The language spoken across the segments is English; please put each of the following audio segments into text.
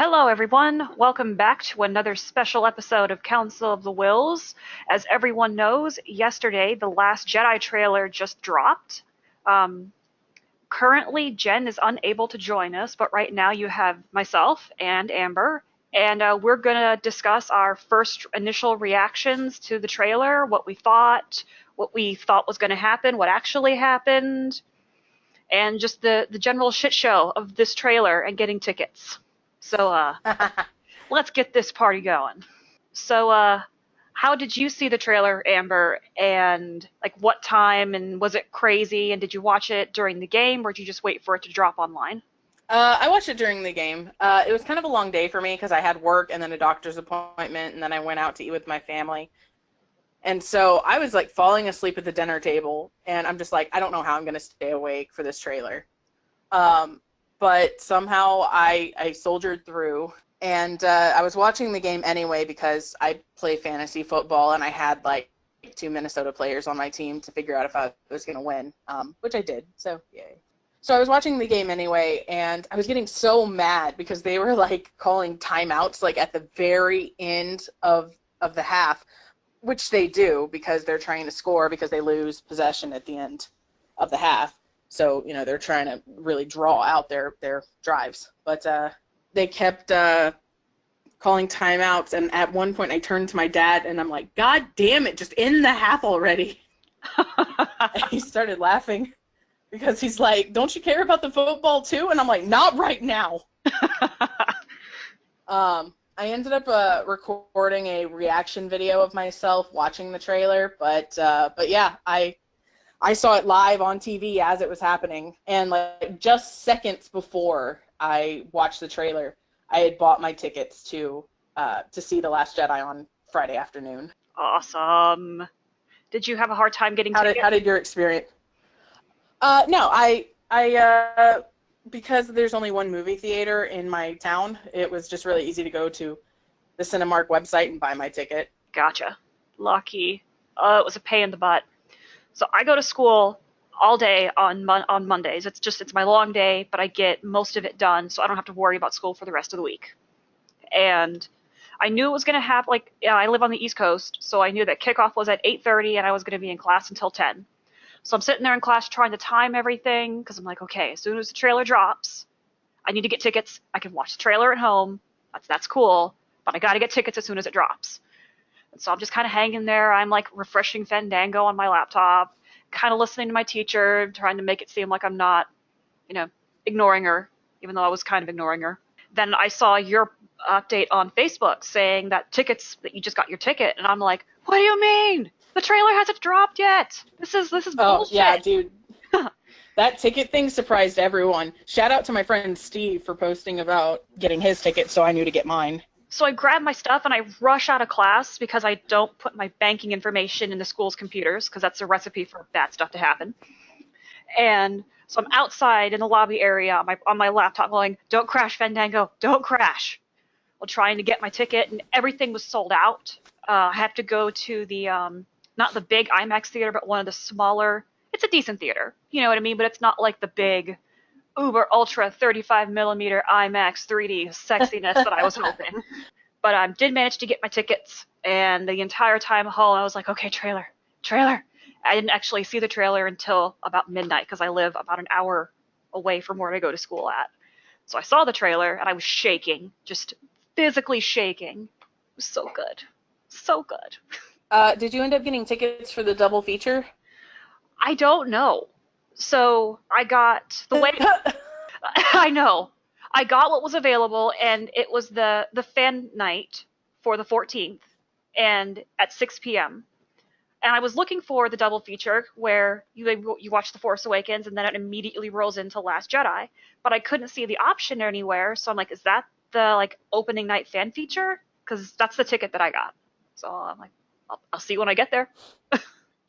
Hello, everyone. Welcome back to another special episode of Council of the Whills. As everyone knows, yesterday the Last Jedi trailer just dropped. Um, Currently, Jen is unable to join us, but right now you have myself and Amber, and we're going to discuss our first initial reactions to the trailer, what we thought was going to happen, what actually happened, and just the general shit show of this trailer and getting tickets. So, let's get this party going. So, how did you see the trailer, Amber? And like, what time? And was it crazy? And did you watch it during the game, or did you just wait for it to drop online? I watched it during the game. It was kind of a long day for me because I had work and then a doctor's appointment, and then I went out to eat with my family. And so I was like falling asleep at the dinner table, and I'm just like, I don't know how I'm going to stay awake for this trailer. Um, but somehow I soldiered through, and I was watching the game anyway because I play fantasy football, and I had like two Minnesota players on my team to figure out if I was going to win, which I did. So yay. So I was watching the game anyway, and I was getting so mad because they were like calling timeouts like at the very end of the half, which they do because they're trying to score because they lose possession at the end of the half. So, they're trying to really draw out their drives. But they kept calling timeouts, and at one point I turned to my dad and I'm like, God damn it, just end the half already. And he started laughing because he's like, don't you care about the football too? And I'm like, not right now. I ended up recording a reaction video of myself watching the trailer, but yeah, I saw it live on TV as it was happening, and like just seconds before I watched the trailer, I had bought my tickets to see The Last Jedi on Friday afternoon. Awesome. Did you have a hard time getting How tickets? did your experience? No, I because there's only one movie theater in my town, it was just really easy to go to the Cinemark website and buy my ticket. Gotcha. Lucky. It was a pain in the butt. So I go to school all day on Mondays. It's my long day, but I get most of it done, so I don't have to worry about school for the rest of the week. And I knew it was going to happen. Like, yeah, I live on the East Coast, so I knew that kickoff was at 8:30, and I was going to be in class until 10. So I'm sitting there in class trying to time everything because I'm like, okay, as soon as the trailer drops, I need to get tickets. I can watch the trailer at home. That's cool, but I got to get tickets as soon as it drops. And so I'm just kind of hanging there. I'm like refreshing Fandango on my laptop, kind of listening to my teacher, trying to make it seem like I'm not, you know, ignoring her, even though I was kind of ignoring her. Then I saw your update on Facebook saying that you just got your ticket, and I'm like, what do you mean? The trailer hasn't dropped yet. This is Oh, yeah, bullshit. dude. That ticket thing surprised everyone. Shout out to my friend Steve for posting about getting his ticket so I knew to get mine. So I grab my stuff and I rush out of class because I don't put my banking information in the school's computers because that's a recipe for bad stuff to happen. And so I'm outside in the lobby area on my laptop going, "Don't crash, Fandango! Don't crash!" While trying to get my ticket, and everything was sold out. I have to go to the not the big IMAX theater, but one of the smaller. It's a decent theater, you know what I mean, but it's not like the big uber ultra 35 millimeter IMAX 3D sexiness that I was hoping. But I did manage to get my tickets, and the entire time home, I was like, okay, trailer, trailer. I didn't actually see the trailer until about midnight because I live about an hour away from where I go to school at. So I saw the trailer, and I was shaking, just physically shaking. It was so good. So good. Did you end up getting tickets for the double feature? I don't know. So I got the way I know. I got what was available, and it was the fan night for the 14th, and at 6 p.m. And I was looking for the double feature where you watch The Force Awakens and then it immediately rolls into Last Jedi, but I couldn't see the option anywhere. So I'm like, is that the like opening night fan feature? Because that's the ticket that I got. So I'm like, I'll see when I get there. It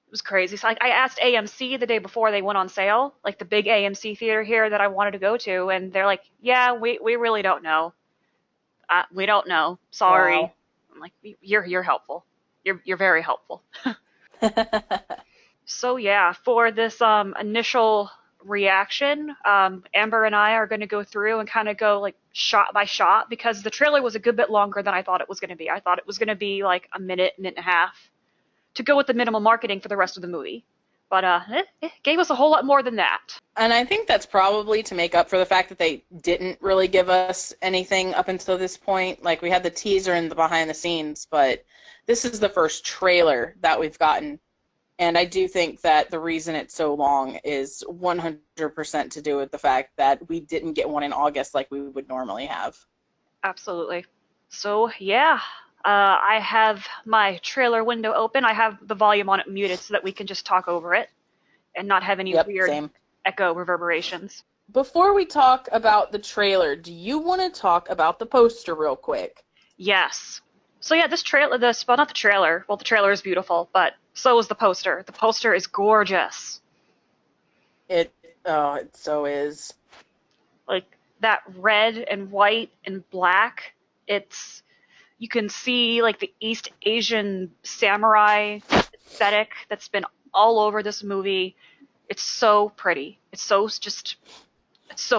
was crazy. So like, I asked AMC the day before they went on sale, like the big AMC theater here that I wanted to go to, and they're like, yeah, we really don't know. We don't know. Sorry. Wow. I'm like, you're helpful. You're very helpful. So yeah, for this initial reaction. Amber and I are going to go through and kind of go like shot by shot because the trailer was a good bit longer than I thought it was going to be. I thought it was going to be like a minute, minute and a half to go with the minimal marketing for the rest of the movie. But it gave us a whole lot more than that. And I think that's probably to make up for the fact that they didn't really give us anything up until this point. Like, we had the teaser and the behind the scenes, but this is the first trailer that we've gotten. And I do think that the reason it's so long is 100% to do with the fact that we didn't get one in August like we would normally have. Absolutely. So yeah, I have my trailer window open. I have the volume on it muted so that we can just talk over it and not have any Yep, weird same. echo reverberations. Before we talk about the trailer, do you want to talk about the poster real quick? Yes. So yeah, this trailer, well, not the trailer. Well, the trailer is beautiful, but so is the poster. The poster is gorgeous. It, oh, it so is. Like that red and white and black. It's you can see like the East Asian samurai aesthetic that's been all over this movie. It's so pretty. It's so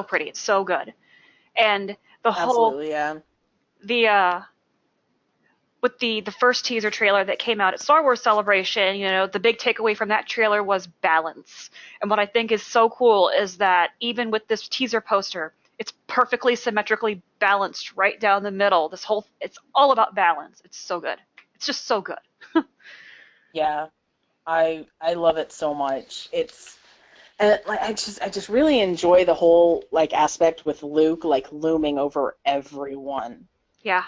pretty. It's so good. And the whole Absolutely, yeah. the with the first teaser trailer that came out at Star Wars Celebration, the big takeaway from that trailer was balance. And what I think is so cool is that even with this teaser poster, it's perfectly symmetrically balanced right down the middle. It's all about balance. It's so good. It's just so good. Yeah. I love it so much. It's and like I just really enjoy the whole like aspect with Luke like looming over everyone. Yeah.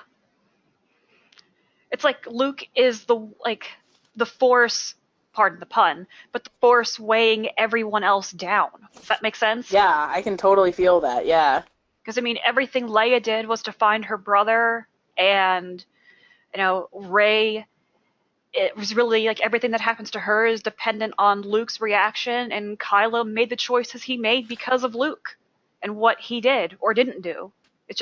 It's like Luke is the force, pardon the pun, but the force weighing everyone else down. Does that make sense? Yeah, I can totally feel that. Yeah. Because I mean, everything Leia did was to find her brother, and Rey. It was really like everything that happens to her is dependent on Luke's reaction, and Kylo made the choices he made because of Luke and what he did or didn't do. It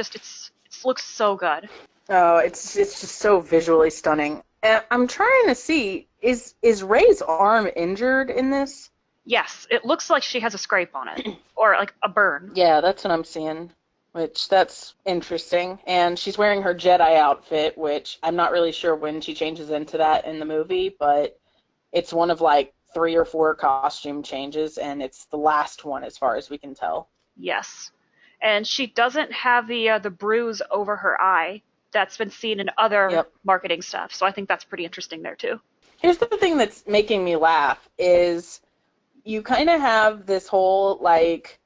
looks so good. Oh, it's just so visually stunning. I'm trying to see is Rey's arm injured in this? Yes, it looks like she has a scrape on it or like a burn. Yeah, that's what I'm seeing. Which that's interesting. And she's wearing her Jedi outfit, which I'm not really sure when she changes into that in the movie, but it's one of like 3 or 4 costume changes, and it's the last one as far as we can tell. Yes, and she doesn't have the bruise over her eye that's been seen in other Yep. marketing stuff. So I think that's pretty interesting there too. Here's the thing that's making me laugh is you kind of have this whole like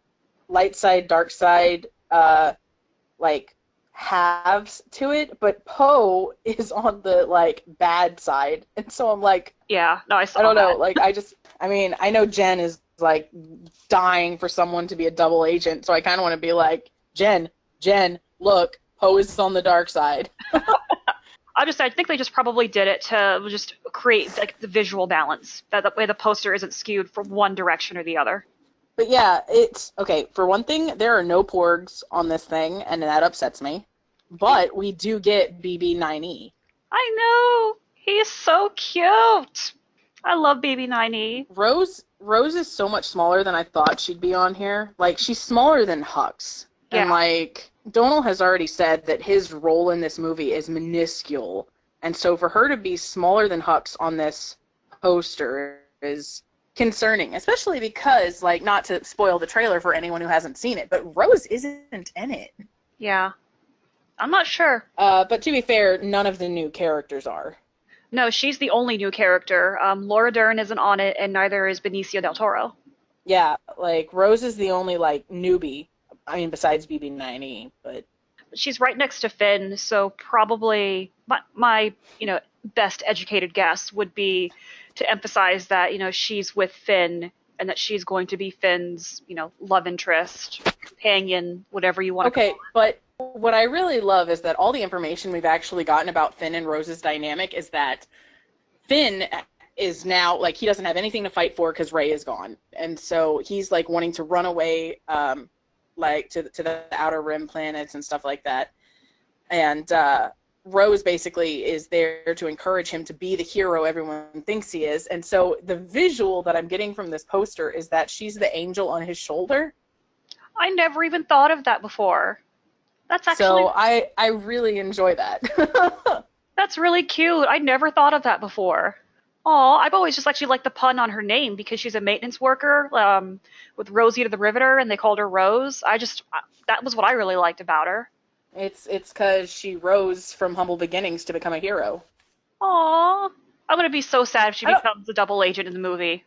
light side, dark side, like halves to it, but Poe is on the like bad side, and so I'm like, Yeah, no, I I saw don't know, that. like I mean, I know Jen is like dying for someone to be a double agent, so I kind of want to be like, Jen, look, Poe is on the dark side. I think they just probably did it to just create like the visual balance. That way the poster isn't skewed from one direction or the other. But yeah, it's okay. For one thing, there are no porgs on this thing, and that upsets me. But we do get BB9E. I know. He's so cute. I love Baby 9E. Rose is so much smaller than I thought she'd be on here. Like, she's smaller than Hux. And Yeah. like Donal has already said that his role in this movie is minuscule. And so for her to be smaller than Hux on this poster is concerning, especially because, like, not to spoil the trailer for anyone who hasn't seen it, but Rose isn't in it. Yeah. I'm not sure. But to be fair, none of the new characters are. No, she's the only new character. Laura Dern isn't on it, and neither is Benicio del Toro. Yeah, like Rose is the only like newbie. I mean, besides BB9E, but She's right next to Finn, so probably my best educated guess would be to emphasize that she's with Finn and that she's going to be Finn's love interest, companion, whatever you want to call okay. But what I really love is that all the information we've actually gotten about Finn and Rose's dynamic is that Finn is now like he doesn't have anything to fight for because Rey is gone, and so he's like wanting to run away, like to the Outer Rim planets and stuff like that. And Rose basically is there to encourage him to be the hero everyone thinks he is. And so the visual that I'm getting from this poster is that she's the angel on his shoulder. I never even thought of that before. That's actually So I really enjoy that. that's really cute. I never thought of that before. Oh, I've always just actually liked the pun on her name because she's a maintenance worker with Rosie to the Riveter, and they called her Rose. That was what I really liked about her. It's because she rose from humble beginnings to become a hero. Aw, I'm gonna be so sad if she I don't, becomes a double agent in the movie.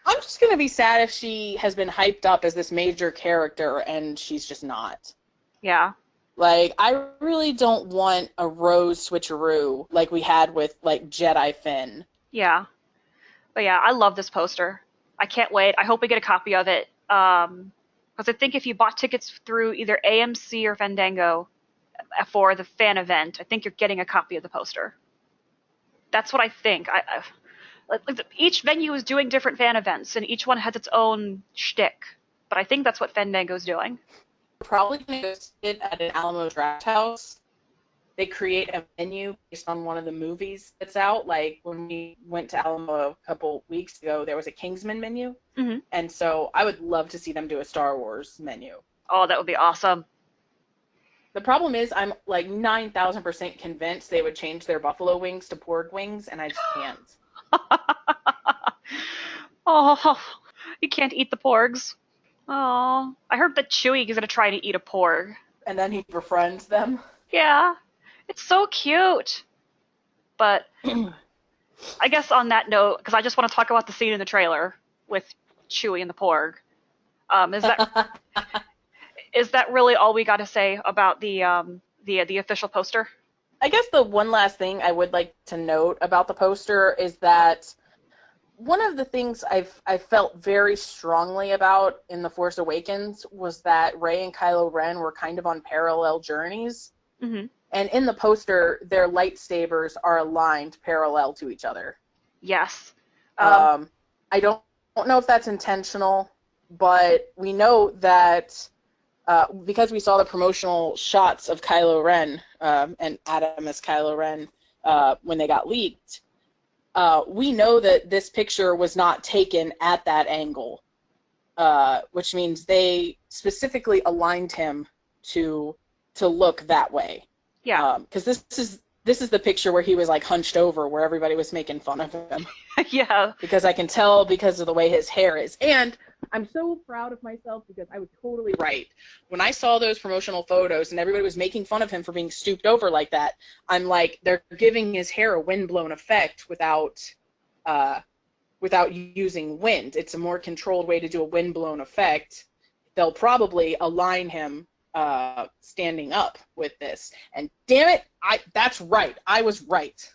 I'm just gonna be sad if she has been hyped up as this major character and she's just not. Yeah, Like, I really don't want a Rose switcheroo like we had with, like, Jedi Finn. yeah, but yeah, I love this poster. I can't wait. I hope we get a copy of it. Because I think if you bought tickets through either AMC or Fandango for the fan event, I think you're getting a copy of the poster. That's what I think. Each venue is doing different fan events, and each one has its own shtick. But I think that's what Fandango's doing. Probably going to go sit at an Alamo Draft House. They create a menu based on one of the movies that's out. Like, when we went to Alamo a couple weeks ago, there was a Kingsman menu. Hmm. And so I would love to see them do a Star Wars menu. Oh, that would be awesome. The problem is I'm like 9,000% convinced they would change their buffalo wings to pork wings, and I just can't. Oh, you can't eat the porgs. Oh, I heard that Chewie is gonna try to eat a porg. And then he befriends them. Yeah, it's so cute. But I guess on that note, because I just want to talk about the scene in the trailer with Chewie and the porg. Is that is that really all we got to say about the official poster? I guess the one last thing I would like to note about the poster is that one of the things I felt very strongly about in The Force Awakens was that Rey and Kylo Ren were kind of on parallel journeys. Hmm. And in the poster, their lightsabers are aligned parallel to each other. Yes. I don't know if that's intentional, but we know that because we saw the promotional shots of Kylo Ren and Adam as Kylo Ren when they got leaked, we know that this picture was not taken at that angle, which means they specifically aligned him to look that way. Yeah. Because this is the picture where he was like hunched over, where everybody was making fun of him. Yeah. Because I can tell because of the way his hair is. And I'm so proud of myself because I was totally right. When I saw those promotional photos and everybody was making fun of him for being stooped over like that, I'm like, they're giving his hair a windblown effect without using wind. It's a more controlled way to do a windblown effect. They'll probably align him standing up with this. And damn it, that's right. I was right.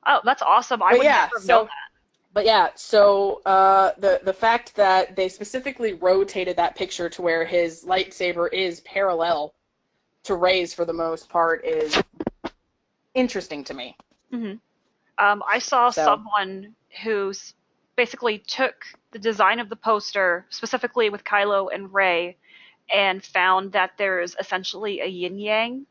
Oh, that's awesome. I But would yeah, never have known that. But yeah, so the fact that they specifically rotated that picture to where his lightsaber is parallel to Rey's for the most part is interesting to me. Hmm. I saw So someone who basically took the design of the poster, specifically with Kylo and Rey, and found that there's essentially a yin yang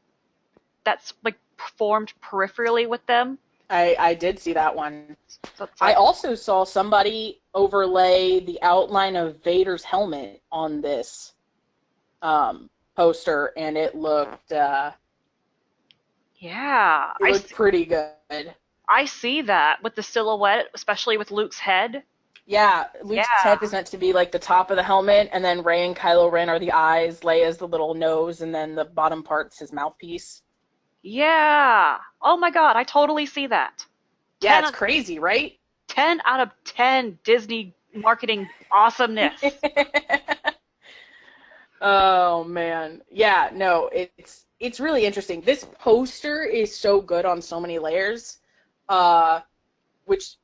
that's like formed peripherally with them. I did see that one. So it's I like, also saw somebody overlay the outline of Vader's helmet on this poster, and it looked yeah, pretty good. I see that with the silhouette, especially with Luke's head. Yeah, Luke's Yeah, head is meant to be like the top of the helmet, and then Rey and Kylo Ren are the eyes, Leia's the little nose, and then the bottom part's his mouthpiece. yeah. Oh my God, I totally see that. Yeah, 10, it's crazy, right? 10 out of 10 Disney marketing awesomeness. Oh man. Yeah, no, it's really interesting. This poster is so good on so many layers, which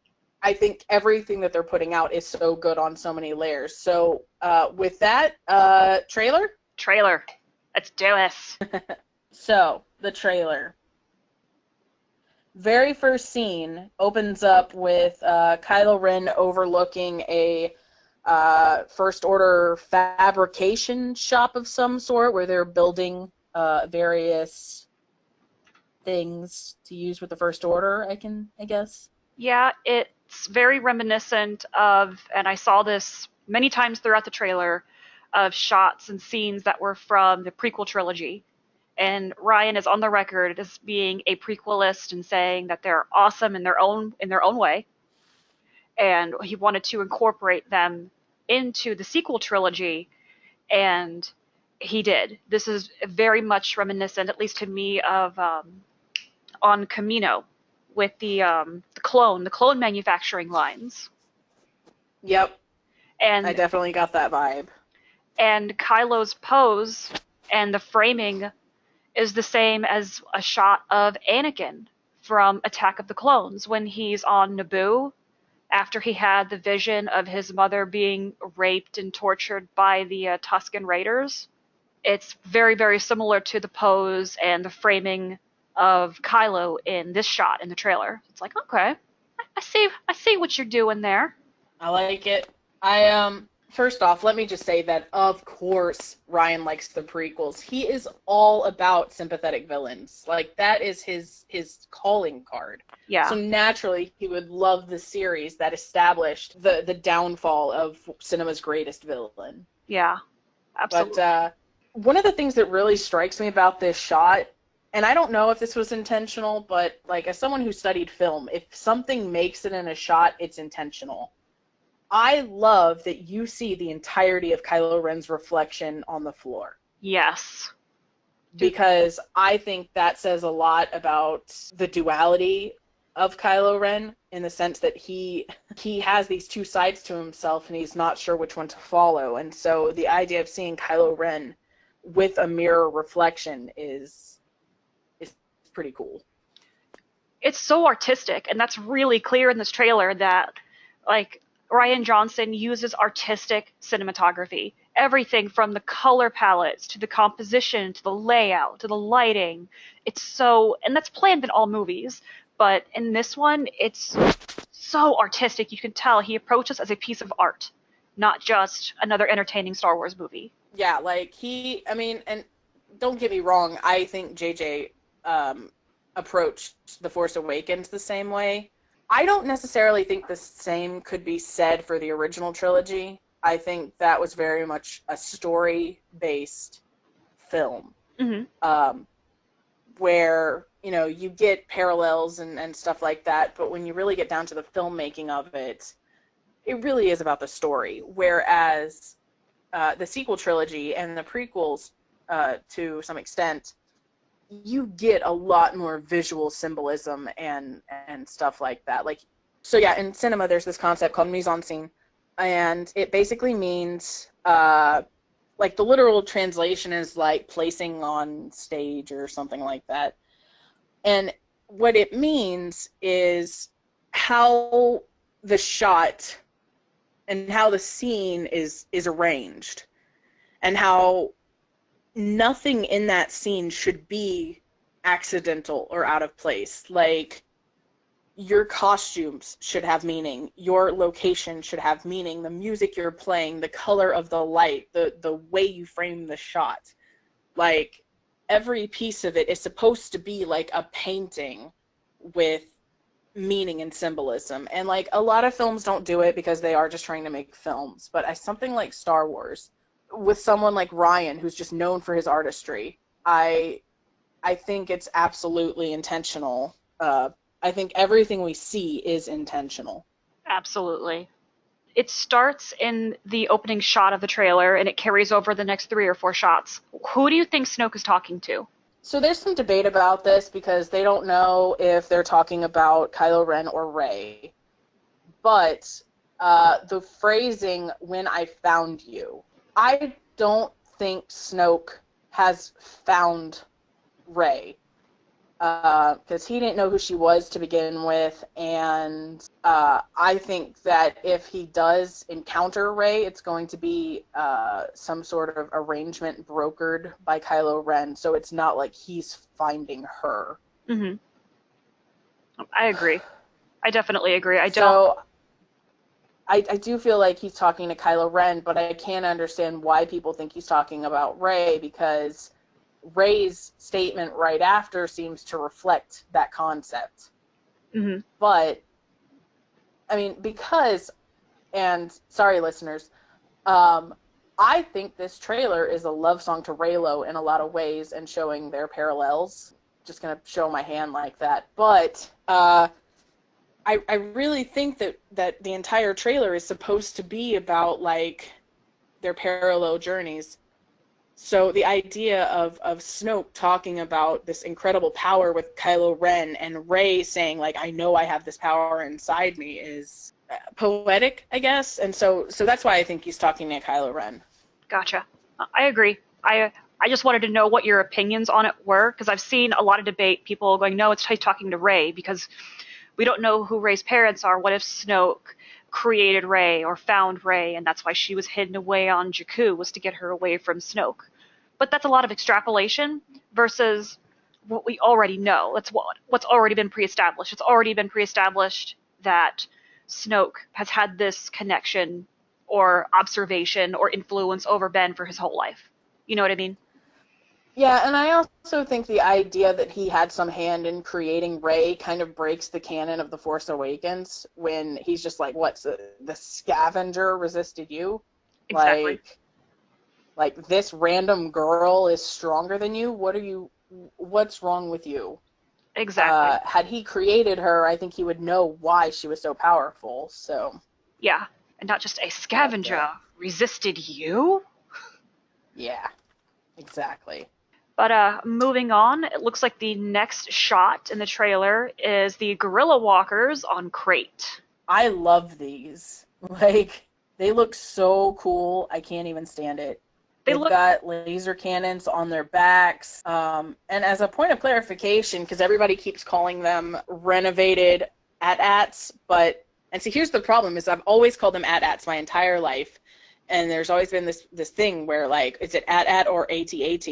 I think everything that they're putting out is so good on so many layers. So with that, trailer? Trailer. Let's do this. So, the trailer. Very first scene opens up with Kylo Ren overlooking a First Order fabrication shop of some sort where they're building various things to use with the First Order, I guess. Yeah, it's very reminiscent of, and I saw this many times throughout the trailer, of shots and scenes that were from the prequel trilogy. And Ryan is on the record as being a prequelist and saying that they're awesome in their own way, and he wanted to incorporate them into the sequel trilogy, and he did. This is very much reminiscent, at least to me, of on Camino with the clone manufacturing lines, Yep, I and definitely got that vibe. Kylo's pose and the framing is the same as a shot of Anakin from Attack of the Clones when he's on Naboo after he had the vision of his mother being raped and tortured by the Tusken Raiders. It's very, very similar to the pose and the framing of Kylo in this shot in the trailer. It's like, okay, I see what you're doing there. I like it. First off, let me just say that of course Ryan likes the prequels. He is all about sympathetic villains. Like that is his calling card. So Yeah, naturally he would love the series that established the downfall of cinema's greatest villain. yeah, But absolutely. one of the things that really strikes me about this shot, and I don't know if this was intentional, but like as someone who studied film, if something makes it in a shot, it's intentional. I love that you see the entirety of Kylo Ren's reflection on the floor Yes. Dude, because I think that says a lot about the duality of Kylo Ren in the sense that he has these two sides to himself and he's not sure which one to follow. And so the idea of seeing Kylo Ren with a mirror reflection is pretty cool. it's so artistic, and that's really clear in this trailer that, like, Ryan Johnson uses artistic cinematography. Everything from the color palettes to the composition to the layout to the lighting. It's so, and that's planned in all movies, but in this one, it's so artistic. You can tell he approaches as a piece of art, not just another entertaining Star Wars movie. Yeah, like I mean, and don't get me wrong, I think JJ um, approached The Force Awakens the same way. I don't necessarily think the same could be said for the original trilogy. I think that was very much a story based film Hmm. um, where, you know, you get parallels and stuff like that, but when you really get down to the filmmaking of it, it really is about the story. Whereas the sequel trilogy and the prequels, to some extent, you get a lot more visual symbolism and stuff like that. Like, so yeah, in cinema, there's this concept called mise en scene, and it basically means like the literal translation is like placing on stage or something like that. And what it means is how the shot and how the scene is arranged and how nothing in that scene should be accidental or out of place. Like, your costumes should have meaning, your location should have meaning, the music you're playing, the color of the light, the way you frame the shot. Like, every piece of it is supposed to be like a painting with meaning and symbolism. And like a lot of films don't do it because they are just trying to make films. But as something like Star Wars, with someone like Ryan who's just known for his artistry, I think it's absolutely intentional. I think everything we see is intentional. Absolutely. It starts in the opening shot of the trailer and it carries over the next three or four shots. Who do you think Snoke is talking to? So there's some debate about this because they don't know if they're talking about Kylo Ren or Rey. But the phrasing "when I found you," I don't think Snoke has found Rey because he didn't know who she was to begin with, and I think that if he does encounter Rey, it's going to be some sort of arrangement brokered by Kylo Ren, so it's not like he's finding her. Hmm. I agree. I definitely agree. I don't. So I do feel like he's talking to Kylo Ren, but I can't understand why people think he's talking about Rey because Rey's statement right after seems to reflect that concept. Hmm. But I mean, because, and sorry, listeners, um, I think this trailer is a love song to Reylo in a lot of ways and showing their parallels. Just gonna show my hand like that, but I really think that the entire trailer is supposed to be about like their parallel journeys. So the idea of Snoke talking about this incredible power with Kylo Ren and Rey saying like I know I have this power inside me is poetic, I guess. And so that's why I think he's talking to Kylo Ren. Gotcha. I agree. I just wanted to know what your opinions on it were because I've seen a lot of debate. People going, no, it's he's talking to Rey because we don't know who Rey's parents are. What if Snoke created Rey or found Rey, and that's why she was hidden away on Jakku was to get her away from Snoke? But that's a lot of extrapolation versus what we already know. That's what's already been pre-established. It's already been pre-established that Snoke has had this connection or observation or influence over Ben for his whole life. You know what I mean? Yeah, and I also think the idea that he had some hand in creating Rey kind of breaks the canon of The Force Awakens when he's just like, what's the scavenger resisted you? Exactly. Like this random girl is stronger than you? What's wrong with you? Exactly. Had he created her, I think he would know why she was so powerful. So, Yeah. And not just a but scavenger resisted you. yeah, exactly. But moving on, it looks like the next shot in the trailer is the gorilla walkers on Crate. I love these. Like, they look so cool. I can't even stand it. They They've look, got laser cannons on their backs. And as a point of clarification, because everybody keeps calling them renovated AT-ATs, but and see, here's the problem: is I've always called them AT-ATs my entire life, and there's always been this thing where like, is it AT-AT or AT-AT?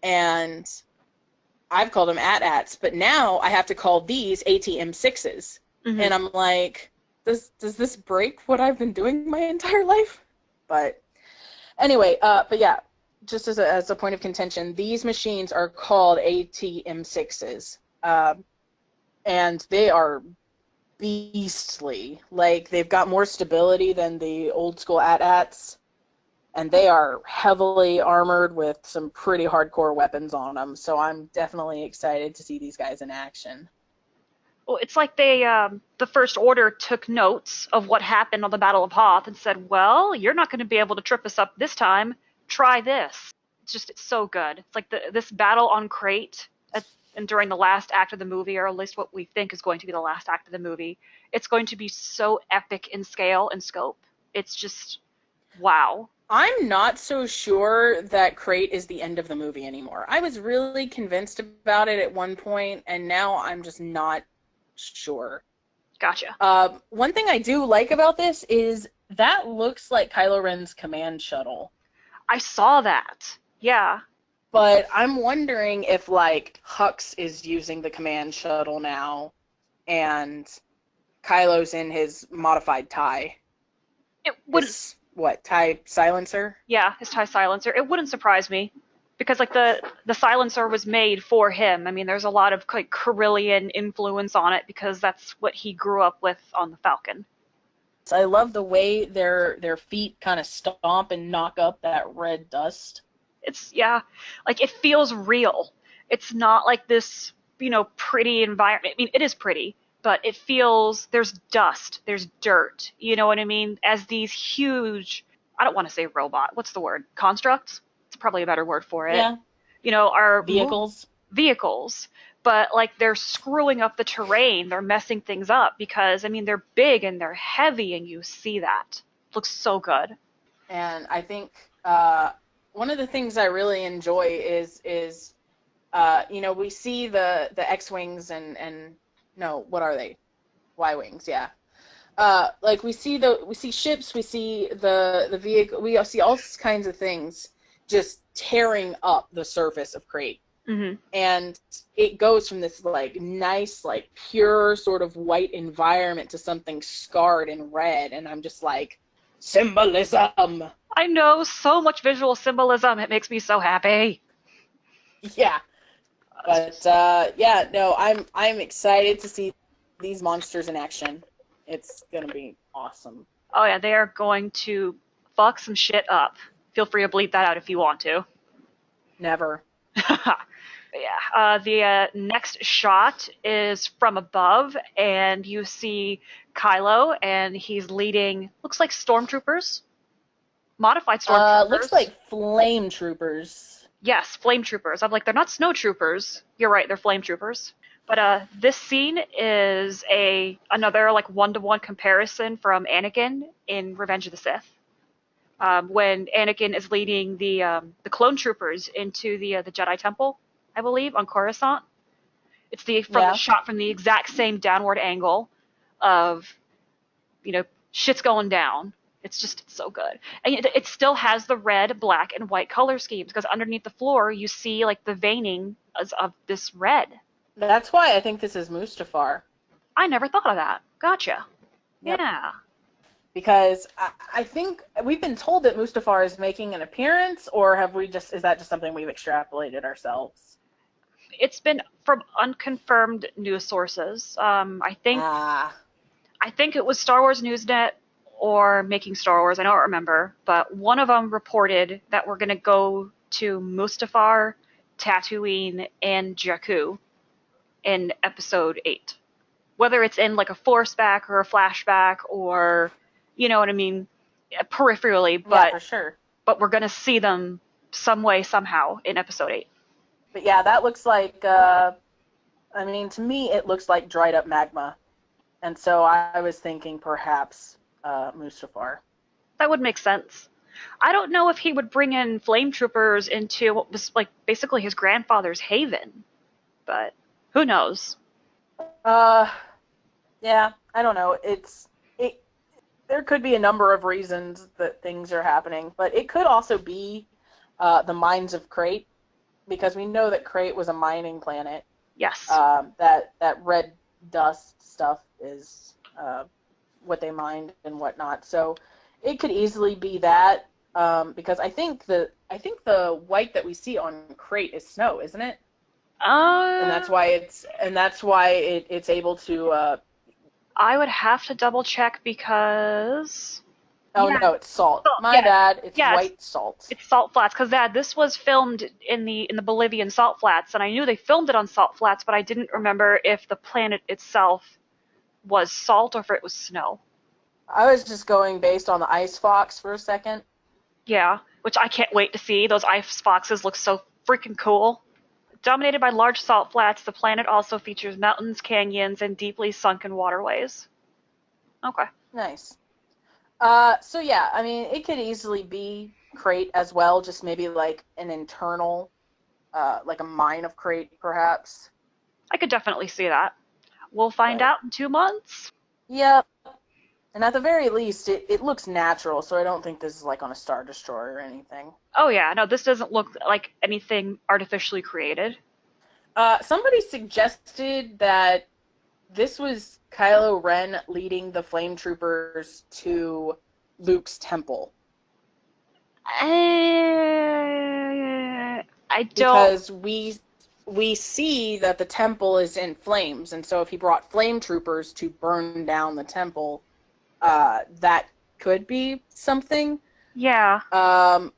And I've called them AT-ATs, but now I have to call these ATM6s, mhm. and I'm like, does this break what I've been doing my entire life? But anyway, but yeah, just as a point of contention, these machines are called ATM6s, and they are beastly. Like they've got more stability than the old school AT-ATs, and they are heavily armored with some pretty hardcore weapons on them. So I'm definitely excited to see these guys in action. Well, it's like the First Order took notes of what happened on the Battle of Hoth and said, well, you're not going to be able to trip us up this time. Try this. It's so good. It's like this battle on Crate and during the last act of the movie, or at least what we think is going to be the last act of the movie, it's going to be so epic in scale and scope. It's just, wow. I'm not so sure that Crate is the end of the movie anymore. I was really convinced about it at one point, and now I'm just not sure. Gotcha. One thing I do like about this is that looks like Kylo Ren's command shuttle. I saw that. Yeah. But I'm wondering if like Hux is using the command shuttle now and Kylo's in his modified TIE. It wouldn't His what, TIE silencer? Yeah, his tie silencer. It wouldn't surprise me because like the silencer was made for him. I mean, there's a lot of like Carillion influence on it because that's what he grew up with on the Falcon. I love the way their feet kind of stomp and knock up that red dust. It's yeah, like it feels real. It's not like this, pretty environment. I mean, it is pretty, but it feels there's dust, there's dirt. You know what I mean? As these huge, I don't want to say robot. What's the word? Constructs? It's probably a better word for it. Yeah, Are vehicles. vehicles, but like they're screwing up the terrain, they're messing things up because I mean they're big and they're heavy and you see that. It looks so good. And I think one of the things I really enjoy is we see the X-wings and no, what are they? Y-wings, yeah. Like we see ships, we see the vehicle, we see all kinds of things just tearing up the surface of Crate. Hmm. And it goes from this like nice, like pure sort of white environment to something scarred and red, and I'm just like, symbolism. I know, so much visual symbolism. It makes me so happy. Yeah. It's But just, yeah, no, I'm excited to see these monsters in action. It's gonna be awesome. oh yeah, they are going to fuck some shit up. Feel free to bleep that out if you want to. Never. Yeah. The next shot is from above, and you see Kylo, and he's leading, looks like stormtroopers, modified Looks stormtroopers. like flame troopers. Yes, flame troopers. I'm like, they're not snow troopers. You're right, they're flame troopers. But this scene is a another like one-to-one comparison from Anakin in Revenge of the Sith. When Anakin is leading the clone troopers into the Jedi Temple, I believe, on Coruscant. It's the from the Yeah, shot from the exact same downward angle of shit's going down. It's so good, and it still has the red, black, and white color schemes because underneath the floor you see like the veining of this red. that's why I think this is Mustafar. I never thought of that. Gotcha. Yep. Yeah, Because I think we've been told that Mustafar is making an appearance, or have we just is that just something we've extrapolated ourselves? it's been from unconfirmed news sources. Ah, I think it was Star Wars Newsnet or Making Star Wars. I don't remember, but one of them reported that we're going to go to Mustafar, Tatooine, and Jakku in Episode 8. Whether it's in like a force back or a flashback or, you know what I mean, peripherally, yeah, but for sure. we're going to see them some way somehow in Episode 8. But yeah, that looks like. I mean, to me, it looks like dried up magma, and so I was thinking perhaps Mustafar. That would make sense. I don't know if he would bring in flame troopers into what was like basically his grandfather's haven, but who knows? Uh, yeah, I don't know. It. There could be a number of reasons that things are happening, but it could also be the mines of Crate, because we know that Crate was a mining planet. Yes. That red dust stuff is what they mined and whatnot. So it could easily be that, because I think the white that we see on Crate is snow, isn't it? And Uh, that's why it's able to. I would have to double check because Oh yeah, no, it's salt. My yeah, bad. It's yeah, white salt. it's salt flats because that this was filmed in the Bolivian salt flats, and I knew they filmed it on salt flats, but I didn't remember if the planet itself was salt or if it was snow. I was just going based on the ice fox for a second. Yeah, which I can't wait to see. Those ice foxes look so freaking cool. Dominated by large salt flats, the planet also features mountains, canyons, and deeply sunken waterways. Okay. Nice. So yeah, I mean, it could easily be crate as well, just maybe like an internal, like a mine of crate, perhaps. I could definitely see that. We'll find But out in 2 months. yeah, and at the very least, it looks natural, so I don't think this is like on a Star Destroyer or anything. Oh, yeah, no, this doesn't look like anything artificially created. Somebody suggested that this was Kylo Ren leading the Flame Troopers to Luke's temple, I don't. because we see that the temple is in flames, and so if he brought flame troopers to burn down the temple, that could be something. Yeah, Um,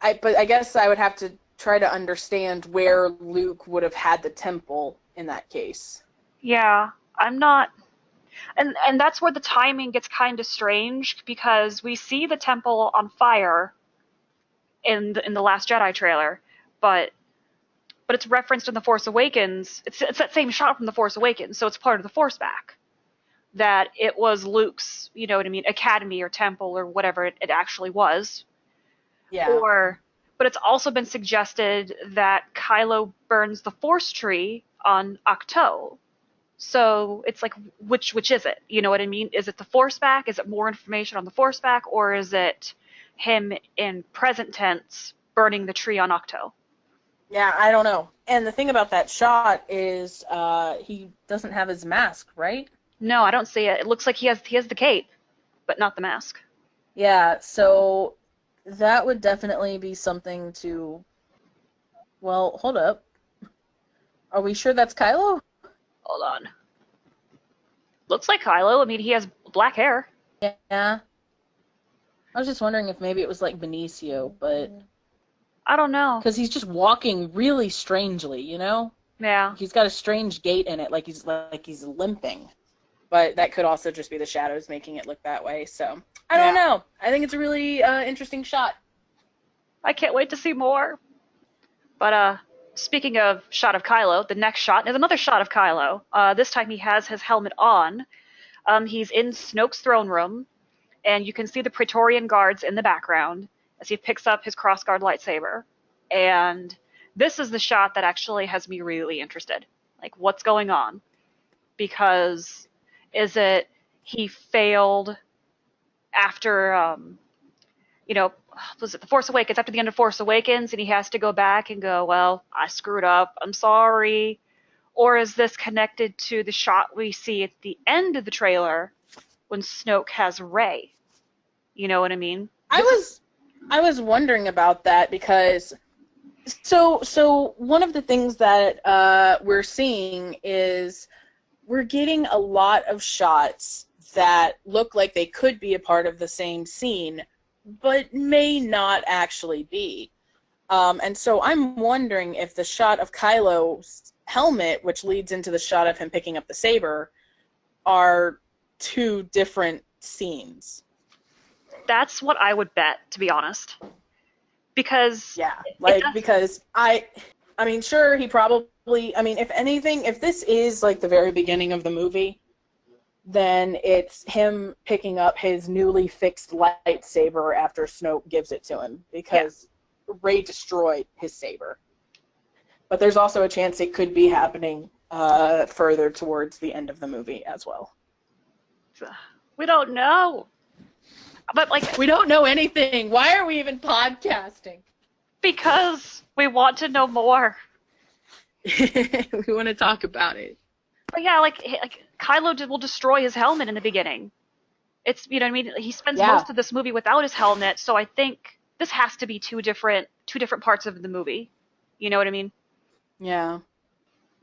but I guess I would have to try to understand where Luke would have had the temple in that case. yeah. I'm not. And that's where the timing gets kind of strange because we see the temple on fire in the Last Jedi trailer, but it's referenced in the Force Awakens. It's that same shot from the Force Awakens, so it's part of the Force back. That it was Luke's, you know what I mean, academy or temple or whatever it actually was. Yeah, Or, but it's also been suggested that Kylo burns the Force tree on Ahch-To. So it's like, which is it? You know what I mean? Is it the Force back? Is it more information on the Force back, or is it him in present tense burning the tree on Ahch-To? yeah, I don't know. And the thing about that shot is, he doesn't have his mask, right? No, I don't see it. It looks like he has the cape, but not the mask. Yeah, so that would definitely be something to Well, hold up. Are we sure that's Kylo? Hold on. Looks like Kylo. I mean, he has black hair. Yeah. I was just wondering if maybe it was like Benicio, but I don't know. because he's just walking really strangely, you know? Yeah. He's got a strange gait in it, like he's limping. But that could also just be the shadows making it look that way. So I don't Yeah. know. I think it's a really interesting shot. I can't wait to see more. But speaking of shot of Kylo, the next shot is another shot of Kylo. This time he has his helmet on. He's in Snoke's throne room, and you can see the Praetorian guards in the background as he picks up his crossguard lightsaber. And this is the shot that actually has me really interested. Like, what's going on? Because is it he failed after, was it The Force Awakens, after the end of Force Awakens, and he has to go back and go, well, I screwed up, I'm sorry? Or is this connected to the shot we see at the end of the trailer when Snoke has Rey? You know what I mean? I This is was I was wondering about that because so one of the things that we're seeing is we're getting a lot of shots that look like they could be a part of the same scene, but may not actually be. And so I'm wondering if the shot of Kylo's helmet, which leads into the shot of him picking up the saber, are two different scenes. that's what I would bet, to be honest, because Yeah, it like does. because I mean, sure, he probably. I mean, if anything, if this is like the very beginning of the movie, then it's him picking up his newly fixed lightsaber after Snoke gives it to him Yeah, because Rey destroyed his saber. But there's also a chance it could be happening further towards the end of the movie as well. we don't know, but like We don't know anything. Why are we even podcasting? because we want to know more. We want to talk about it. But yeah, like Kylo will destroy his helmet in the beginning. It's you know what I mean. He spends Yeah, most of this movie without his helmet, so I think this has to be two different parts of the movie. You know what I mean? yeah.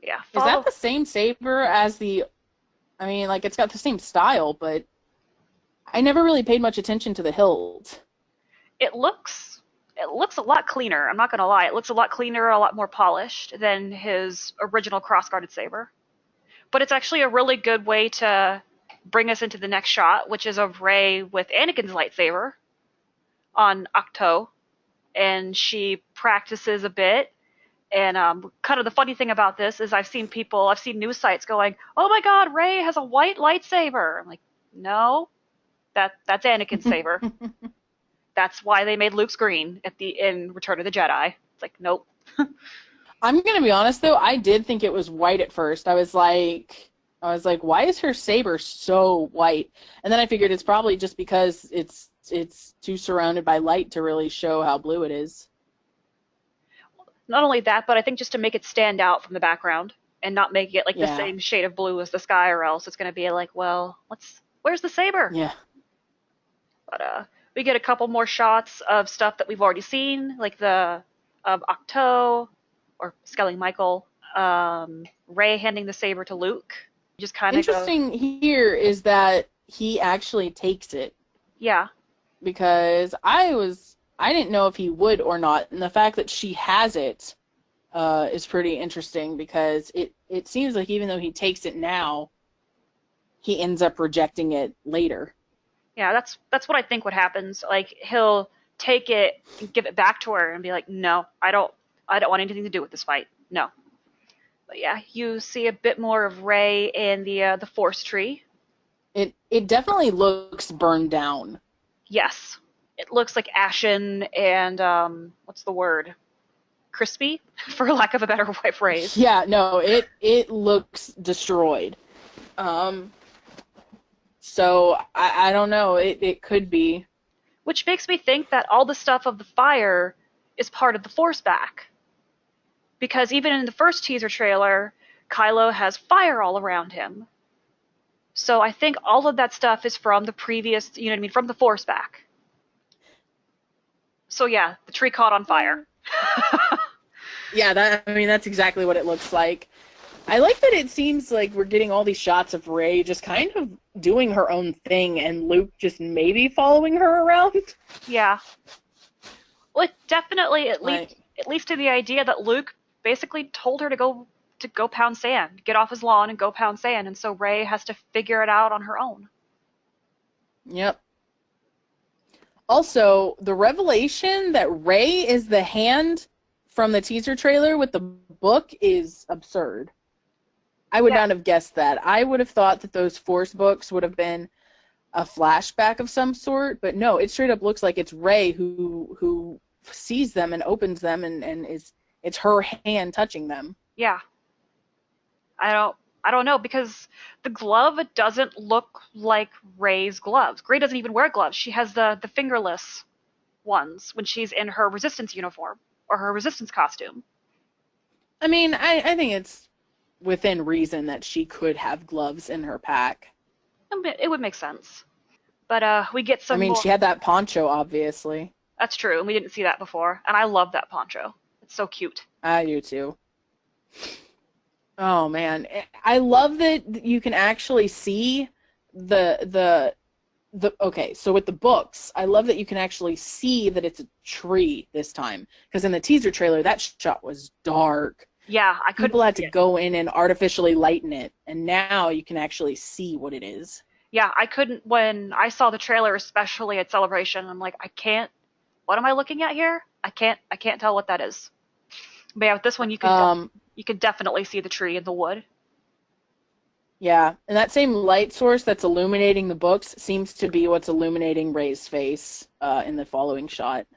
Yeah. Is that Follow. the same saber as the? I mean, like it's got the same style, but I never really paid much attention to the hilt. It looks a lot cleaner. I'm not gonna lie. It looks a lot cleaner, a lot more polished than his original cross-guarded saber. But it's actually a really good way to bring us into the next shot, which is of Rey with Anakin's lightsaber on Ahch-To, and she practices a bit. And kind of the funny thing about this is I've seen news sites going, "Oh my God, Rey has a white lightsaber." I'm like, no, that's Anakin's saber. That's why they made Luke's green in Return of the Jedi. It's like, nope. I'm gonna be honest though, I did think it was white at first. I was like, why is her saber so white? And then I figured it's probably just because it's too surrounded by light to really show how blue it is. Not only that, but I think just to make it stand out from the background and not make it like the Yeah, same shade of blue as the sky, or else it's going to be like, well, where's the saber? yeah. But we get a couple more shots of stuff that we've already seen, like the of Ahch-To or Skelly Michael, Rey handing the saber to Luke. Just kind of go, Interesting here is that he actually takes it yeah, because I didn't know if he would or not, and the fact that she has it is pretty interesting because it seems like even though he takes it now, he ends up rejecting it later. yeah. That's what I think what happens. Like he'll take it and give it back to her and be like, no, I don't want anything to do with this fight. No. But yeah, you see a bit more of Rey in the Force tree. It definitely looks burned down. Yes, it looks like ashen and what's the word? Crispy, for lack of a better phrase. Yeah, no, it looks destroyed. Um, so I don't know. It could be. Which makes me think that all the stuff of the fire is part of the Force back. Because even in the first teaser trailer, Kylo has fire all around him. So I think all of that stuff is from the previous, you know what I mean, from the Force back. So yeah, the tree caught on fire. Yeah, that's exactly what it looks like. I like that it seems like we're getting all these shots of Rey just kind of doing her own thing and Luke just maybe following her around. Yeah. Well, it definitely Like, at least to the idea that Luke basically told her to go pound sand, get off his lawn and go pound sand, and so Rey has to figure it out on her own. yep. Also, the revelation that Rey is the hand from the teaser trailer with the book is absurd. I would Yeah, not have guessed that. I would have thought that those Force books would have been a flashback of some sort, but no, it straight up looks like it's Rey who sees them and opens them and is it's her hand touching them. yeah. I don't I don't know because the glove doesn't look like Rey's gloves. Rey doesn't even wear gloves. She has the fingerless ones when she's in her resistance uniform or her resistance costume. I mean, I think it's within reason that she could have gloves in her pack. It would make sense. But we get I some mean, more. she had that poncho, obviously. That's true, and we didn't see that before. And I love that poncho. It's so cute. I do too. Oh man, I love that you can actually see the okay, so with the books, I love that you can actually see that it's a tree this time because in the teaser trailer that shot was dark. Yeah, I couldn't People had see to it. go in and artificially lighten it, and now you can actually see what it is. Yeah, I couldn't when I saw the trailer, especially at Celebration. I'm like, I can't. What am I looking at here? I can't tell what that is. But yeah, with this one, Um, you could definitely see the tree in the wood. yeah, and that same light source that's illuminating the books seems to be what's illuminating Ray's face in the following shot.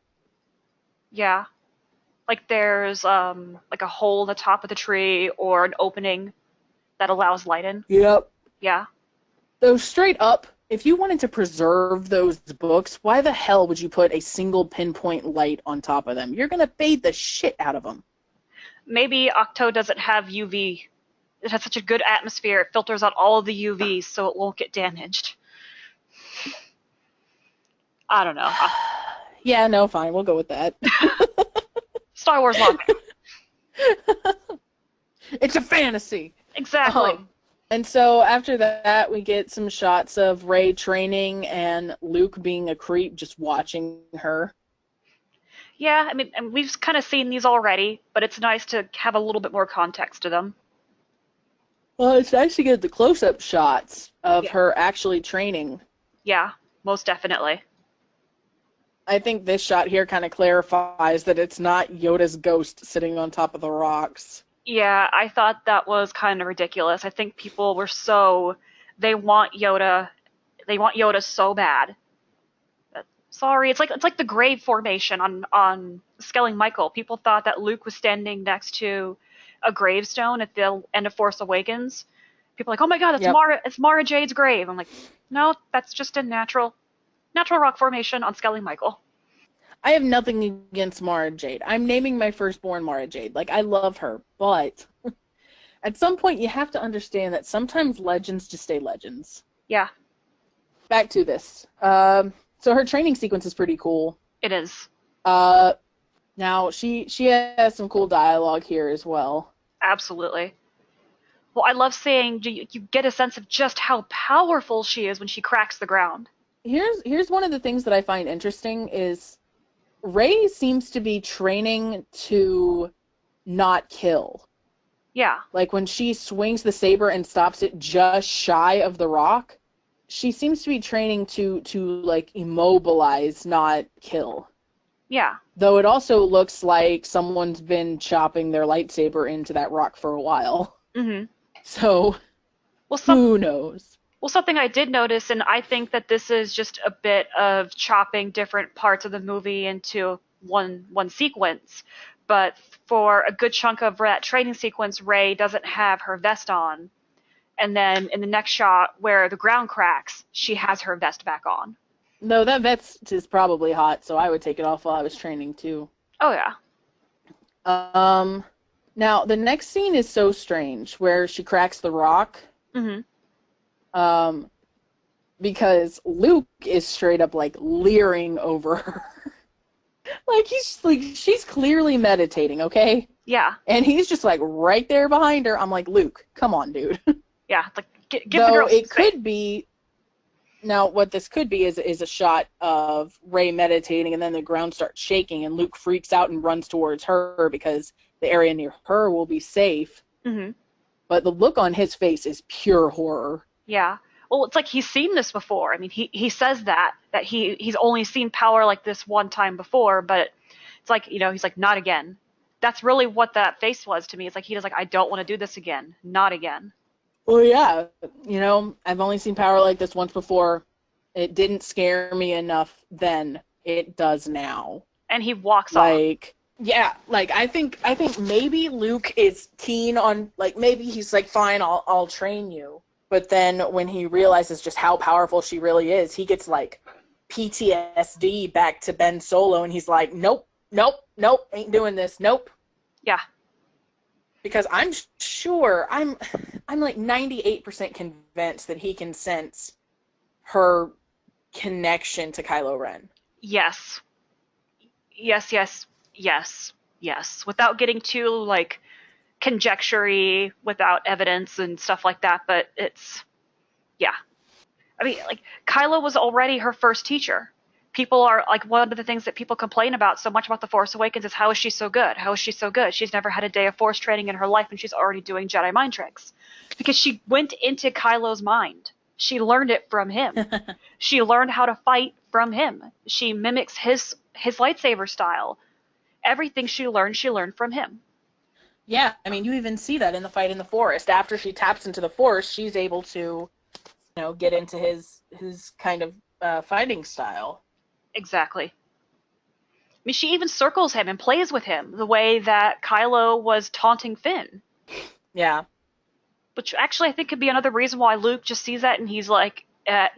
Yeah, like there's like a hole in the top of the tree or an opening that allows light in. Yep. Yeah. So straight up, if you wanted to preserve those books, why the hell would you put a single pinpoint light on top of them? You're gonna fade the shit out of them. Maybe Octo doesn't have UV. It has such a good atmosphere. It filters out all of the UVs so it won't get damaged. I don't know. Yeah, no, fine, we'll go with that. Star Wars logic. It's a fantasy. Exactly. Um, and so after that, we get some shots of Rey training and Luke being a creep, just watching her. Yeah, I mean, and we've kind of seen these already, but it's nice to have a little bit more context to them. Well, it's nice to get the close-up shots of Yeah. her actually training. Yeah, most definitely. I think this shot here kind of clarifies that it's not Yoda's ghost sitting on top of the rocks. Yeah, I thought that was kind of ridiculous. I think people were so they want Yoda, they want Yoda so bad. But sorry, it's like the grave formation on Skelling Michael. People thought that Luke was standing next to a gravestone at the end of Force Awakens. People are like, "Oh my God, Yep. it's Mara Jade's grave." I'm like, "No, that's just a natural rock formation on Skelling Michael." I have nothing against Mara Jade. I'm naming my firstborn Mara Jade. Like, I love her, but at some point you have to understand that sometimes legends just stay legends. Yeah, Back to this. So her training sequence is pretty cool. it is. Uh, Now she has some cool dialogue here as well. Absolutely. Well, I love seeing you get a sense of just how powerful she is when she cracks the ground. Here's one of the things that I find interesting is Rey seems to be training to not kill. Yeah, Like when she swings the saber and stops it just shy of the rock, she seems to be training to like immobilize, not kill. yeah. Though it also looks like someone's been chopping their lightsaber into that rock for a while. Hmm. So Well, some who knows? well something I did notice, and I think that this is just a bit of chopping different parts of the movie into one sequence. But for a good chunk of that training sequence, Rey doesn't have her vest on, and then in the next shot where the ground cracks, she has her vest back on. No, that vest is probably hot, so I would take it off while I was training too. Oh yeah. Um, Now the next scene is so strange, where she cracks the rock. Hmm. Um, because Luke is straight up like leering over her. Like he's like she's clearly meditating, okay? Yeah, And he's just like right there behind her. I'm like, Luke, come on, dude. yeah. Like, give the Though girl some it space. could be now what this could be is a shot of Rey meditating and then the ground starts shaking and Luke freaks out and runs towards her because the area near her will be safe. Hmm. But the look on his face is pure horror. Yeah. Well, it's like he's seen this before. I mean, he says that he's only seen power like this one time before, but it's like, he's like, not again. That's really what that face was to me. It's like he was like, I don't want to do this again. Not again. Well, yeah, I've only seen power like this once before. It didn't scare me enough then. It does now. And he walks off. Like, yeah, like I think maybe Luke is keen on like maybe he's like fine, I'll train you. But then when he realizes just how powerful she really is, he gets like PTSD back to Ben Solo and he's like, "Nope, nope, nope, ain't doing this. Nope." Yeah. Because I'm like 98% convinced that he can sense her connection to Kylo Ren. Yes. Yes, yes, yes, yes. Without getting too like conjecture-y, without evidence and stuff like that, but yeah. I mean, like, Kylo was already her first teacher. People are like, one of the things that people complain about so much about The Force Awakens is, how is she so good? How is she so good? She's never had a day of Force training in her life and she's already doing Jedi mind tricks. Because she went into Kylo's mind. She learned it from him. She learned how to fight from him. She mimics his lightsaber style. Everything she learned from him. Yeah, I mean, you even see that in the fight in the forest. After she taps into the Force, she's able to, get into his kind of fighting style. Exactly. I mean, she even circles him and plays with him the way that Kylo was taunting Finn. Yeah. Which actually I think could be another reason why Luke just sees that and he's like,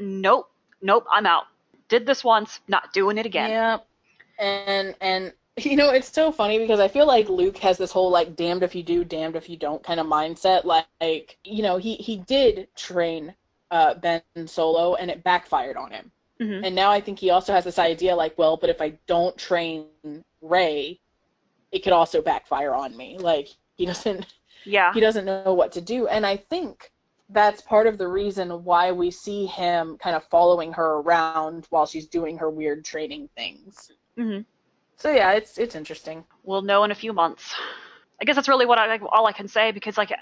nope, nope, I'm out. Did this once, not doing it again. Yeah. And it's so funny because I feel like Luke has this whole like damned if you do, damned if you don't kind of mindset. Like, he did train Ben Solo and it backfired on him. Hmm. And now I think he also has this idea like, well, but if I don't train Rey, it could also backfire on me. Like he doesn't Yeah. he doesn't know what to do. And I think that's part of the reason why we see him kind of following her around while she's doing her weird training things. Hmm. So yeah, it's interesting. We'll know in a few months. I guess that's really what all I can say, because like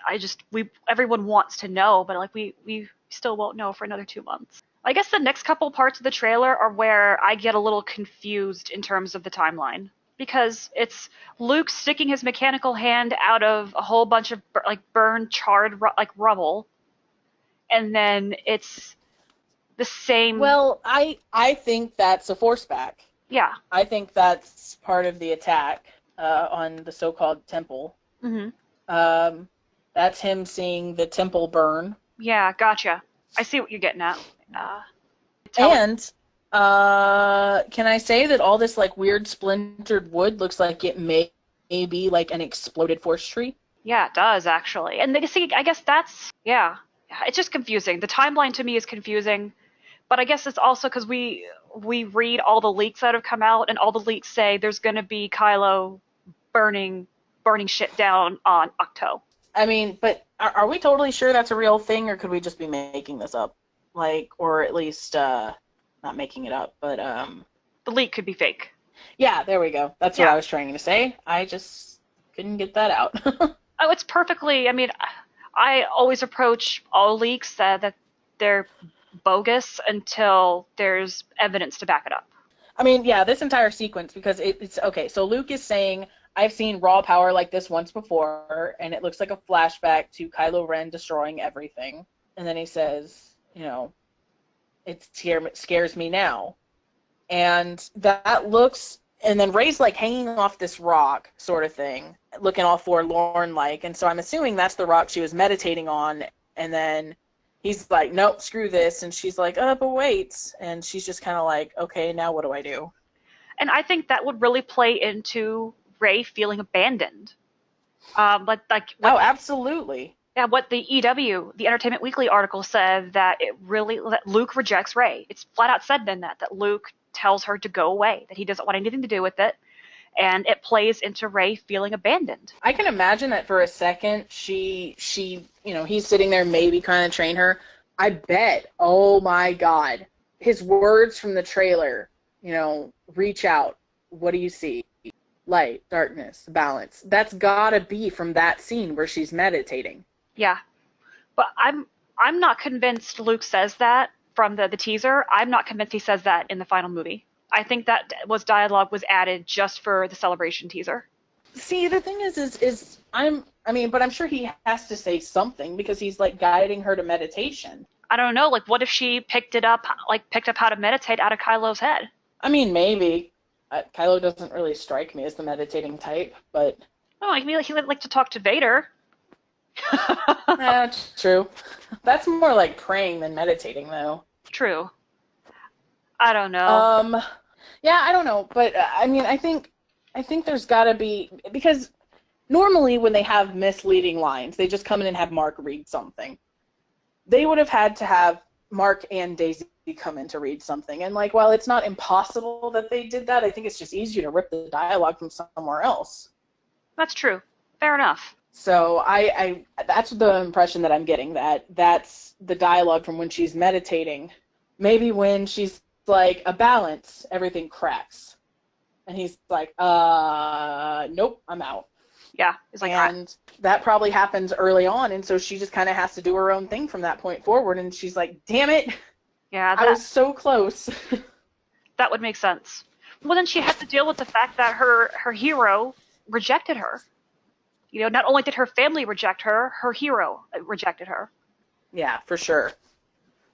everyone wants to know, but like we still won't know for another 2 months. I guess the next couple parts of the trailer are where I get a little confused in terms of the timeline, because it's Luke sticking his mechanical hand out of a whole bunch of like burned, charred like rubble, and then it's the same. Well, I think that's a force back. Yeah. I think that's part of the attack on the so-called temple. Hmm. Um, that's him seeing the temple burn. Yeah. Gotcha. I see what you're getting at. Uh, tell it. And can I say that all this like weird splintered wood looks like it may be like an exploded force tree? Yeah, it does actually. And they see, I guess that's, yeah. It's just confusing. The timeline to me is confusing, but I guess it's also because we read all the leaks that have come out, and all the leaks say there's going to be Kylo burning shit down on Octo. I mean, but are we totally sure that's a real thing, or could we just be making this up? Like, or at least not making it up, but The leak could be fake. yeah, there we go. That's what Yeah. I was trying to say. I just couldn't get that out. Oh, it's perfectly. I mean, I always approach all leaks that they're bogus until there's evidence to back it up. I mean, yeah, this entire sequence, because it's okay. So Luke is saying, I've seen raw power like this once before, and it looks like a flashback to Kylo Ren destroying everything. And then he says, it scares me now. And that looks, and then Rey's like hanging off this rock sort of thing, looking all forlorn like. And so I'm assuming that's the rock she was meditating on. And then he's like, nope, screw this. And she's like, but wait. And she's just kind of like, okay, now what do I do? And I think that would really play into Rey feeling abandoned. But like Oh, absolutely. yeah, what the EW, the Entertainment Weekly article said, that Luke rejects Rey. It's flat out said in that Luke tells her to go away, that he doesn't want anything to do with it. and it plays into Rey feeling abandoned. I can imagine that for a second he's sitting there maybe trying to train her. I bet, oh my God, his words from the trailer, reach out. What do you see? Light, darkness, balance. That's gotta be from that scene where she's meditating. Yeah, but I'm not convinced Luke says that from the teaser. I'm not convinced he says that in the final movie. I think that was added just for the celebration teaser. See, the thing is but I'm sure he has to say something because he's like guiding her to meditation. I don't know, like what if she picked up how to meditate out of Kylo's head? I mean, maybe. Kylo doesn't really strike me as the meditating type, but Oh, like maybe he would like to talk to Vader. that's true. That's more like praying than meditating, though. True. I don't know. Um, yeah, I don't know, but I mean, I think there's got to be because normally when they have misleading lines, they just come in and have Mark read something. They would have had to have Mark and Daisy come in to read something, and like, while it's not impossible that they did that, I think it's just easier to rip the dialogue from somewhere else. That's true. Fair enough. So I that's the impression that I'm getting, that that's the dialogue from when she's meditating. Maybe when she's like a balance, everything cracks. And he's like, nope, I'm out. Yeah, it's like And that probably happens early on, and so she just kind of has to do her own thing from that point forward, and she's like, damn it, yeah, I was so close. that would make sense. Well, then she had to deal with the fact that her hero rejected her. You know, not only did her family reject her, her hero rejected her. Yeah, for sure.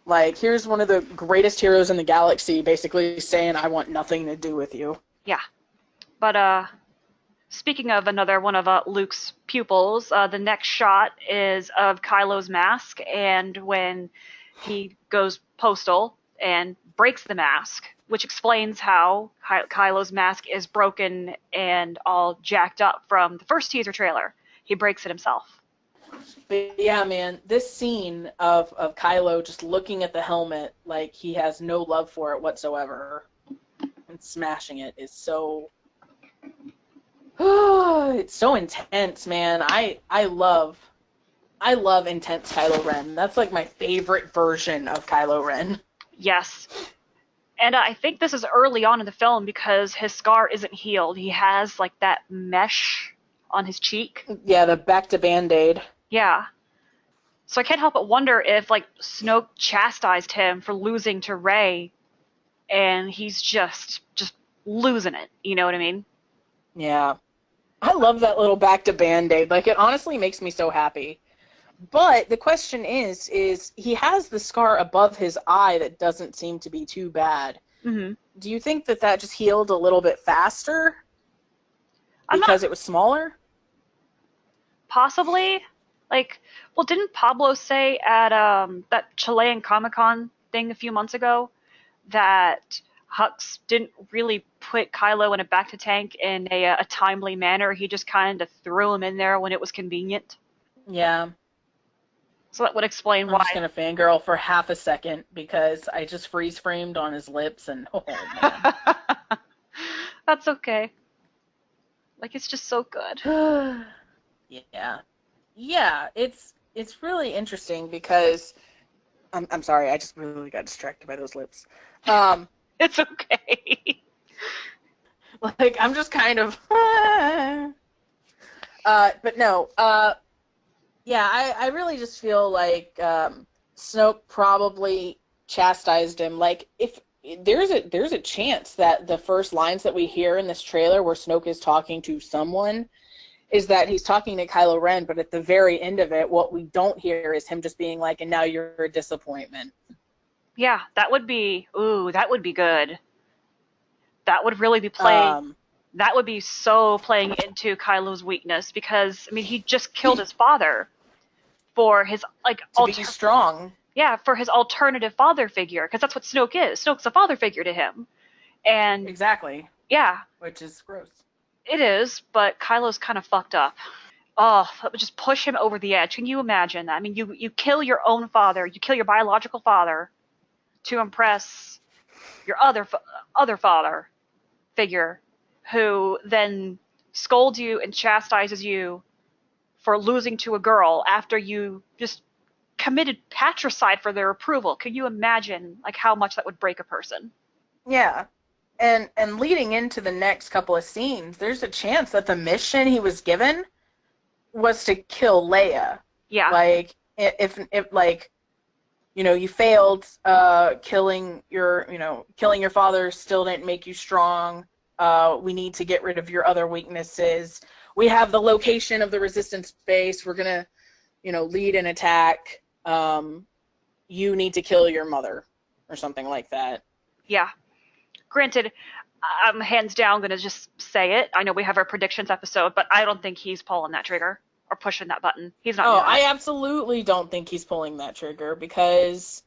Like, here's one of the greatest heroes in the galaxy basically saying, I want nothing to do with you. Yeah. But speaking of another one of Luke's pupils, the next shot is of Kylo's mask, and when he goes postal and breaks the mask, which explains how Kylo's mask is broken and all jacked up from the first teaser trailer. He breaks it himself. But yeah, man, this scene of Kylo just looking at the helmet like he has no love for it whatsoever and smashing it is so it's so intense, man. I love intense Kylo Ren. That's like my favorite version of Kylo Ren. Yes. And I think this is early on in the film because his scar isn't healed. He has like that mesh on his cheek. Yeah, the back to Band-Aid. Yeah. So I can't help but wonder if like Snoke chastised him for losing to Rey and he's just losing it. You know what I mean? Yeah. I love that little back to Band-Aid. Like, it honestly makes me so happy. But the question is he has the scar above his eye that doesn't seem to be too bad. Mm-hmm. Do you think that just healed a little bit faster because it was smaller? Possibly. Like, well, didn't Pablo say at that Chilean Comic Con thing a few months ago that Hux didn't really put Kylo in a back to tank in a timely manner? He just kind of threw him in there when it was convenient. Yeah. So that would explain I'm why. just going to fangirl for half a second because I just freeze framed on his lips and, oh, man. That's okay. Like, it's just so good. Yeah. Yeah, it's really interesting because I'm sorry, I just really got distracted by those lips. Um, It's okay. like I'm just kind of but no, yeah, I really just feel like Snoke probably chastised him. Like, if there's a chance that the first lines that we hear in this trailer where Snoke is talking to someone is that he's talking to Kylo Ren, but at the very end of it, what we don't hear is him just being like, and now you're a disappointment. Yeah, that would be good. That would really be playing. Um, That would be so playing into Kylo's weakness because I mean he just killed his father for his to be strong. yeah, for his alternative father figure because that's what Snoke is. Snoke's a father figure to him, and Exactly. yeah, Which is gross. it is. But Kylo's kind of fucked up. Oh, that would just push him over the edge. Can you imagine that? I mean, you kill your own father, you kill your biological father to impress your other father figure who then scolds you and chastises you for losing to a girl after you just committed patricide for their approval. Can you imagine like how much that would break a person? Yeah. And leading into the next couple of scenes, there's a chance that the mission he was given was to kill Leia. Yeah, Like if like you failed killing your father still didn't make you strong. We need to get rid of your other weaknesses. We have the location of the resistance base. We're gonna, lead an attack. You need to kill your mother or something like that. yeah. Granted, I'm hands down going to just say it. I know we have our predictions episode, but I don't think he's pulling that trigger or pushing that button. He's not Oh, doing it. I absolutely don't think he's pulling that trigger because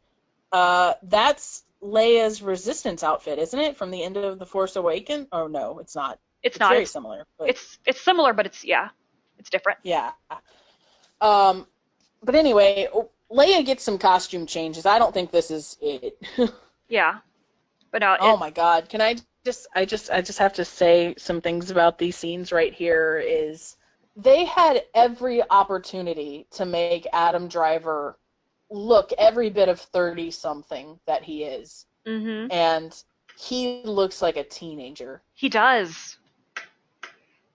that's Leia's resistance outfit, isn't it? From the end of The Force Awakens? Oh no, it's not. It's It's not. very similar, but It's similar, but it's different. yeah. Um, but anyway, Leia gets some costume changes. I don't think this is it. Yeah, but no, Oh my God. Can I just have to say some things about these scenes right here is they had every opportunity to make Adam Driver look every bit of 30 something that he is. mm-hmm. And he looks like a teenager. He does.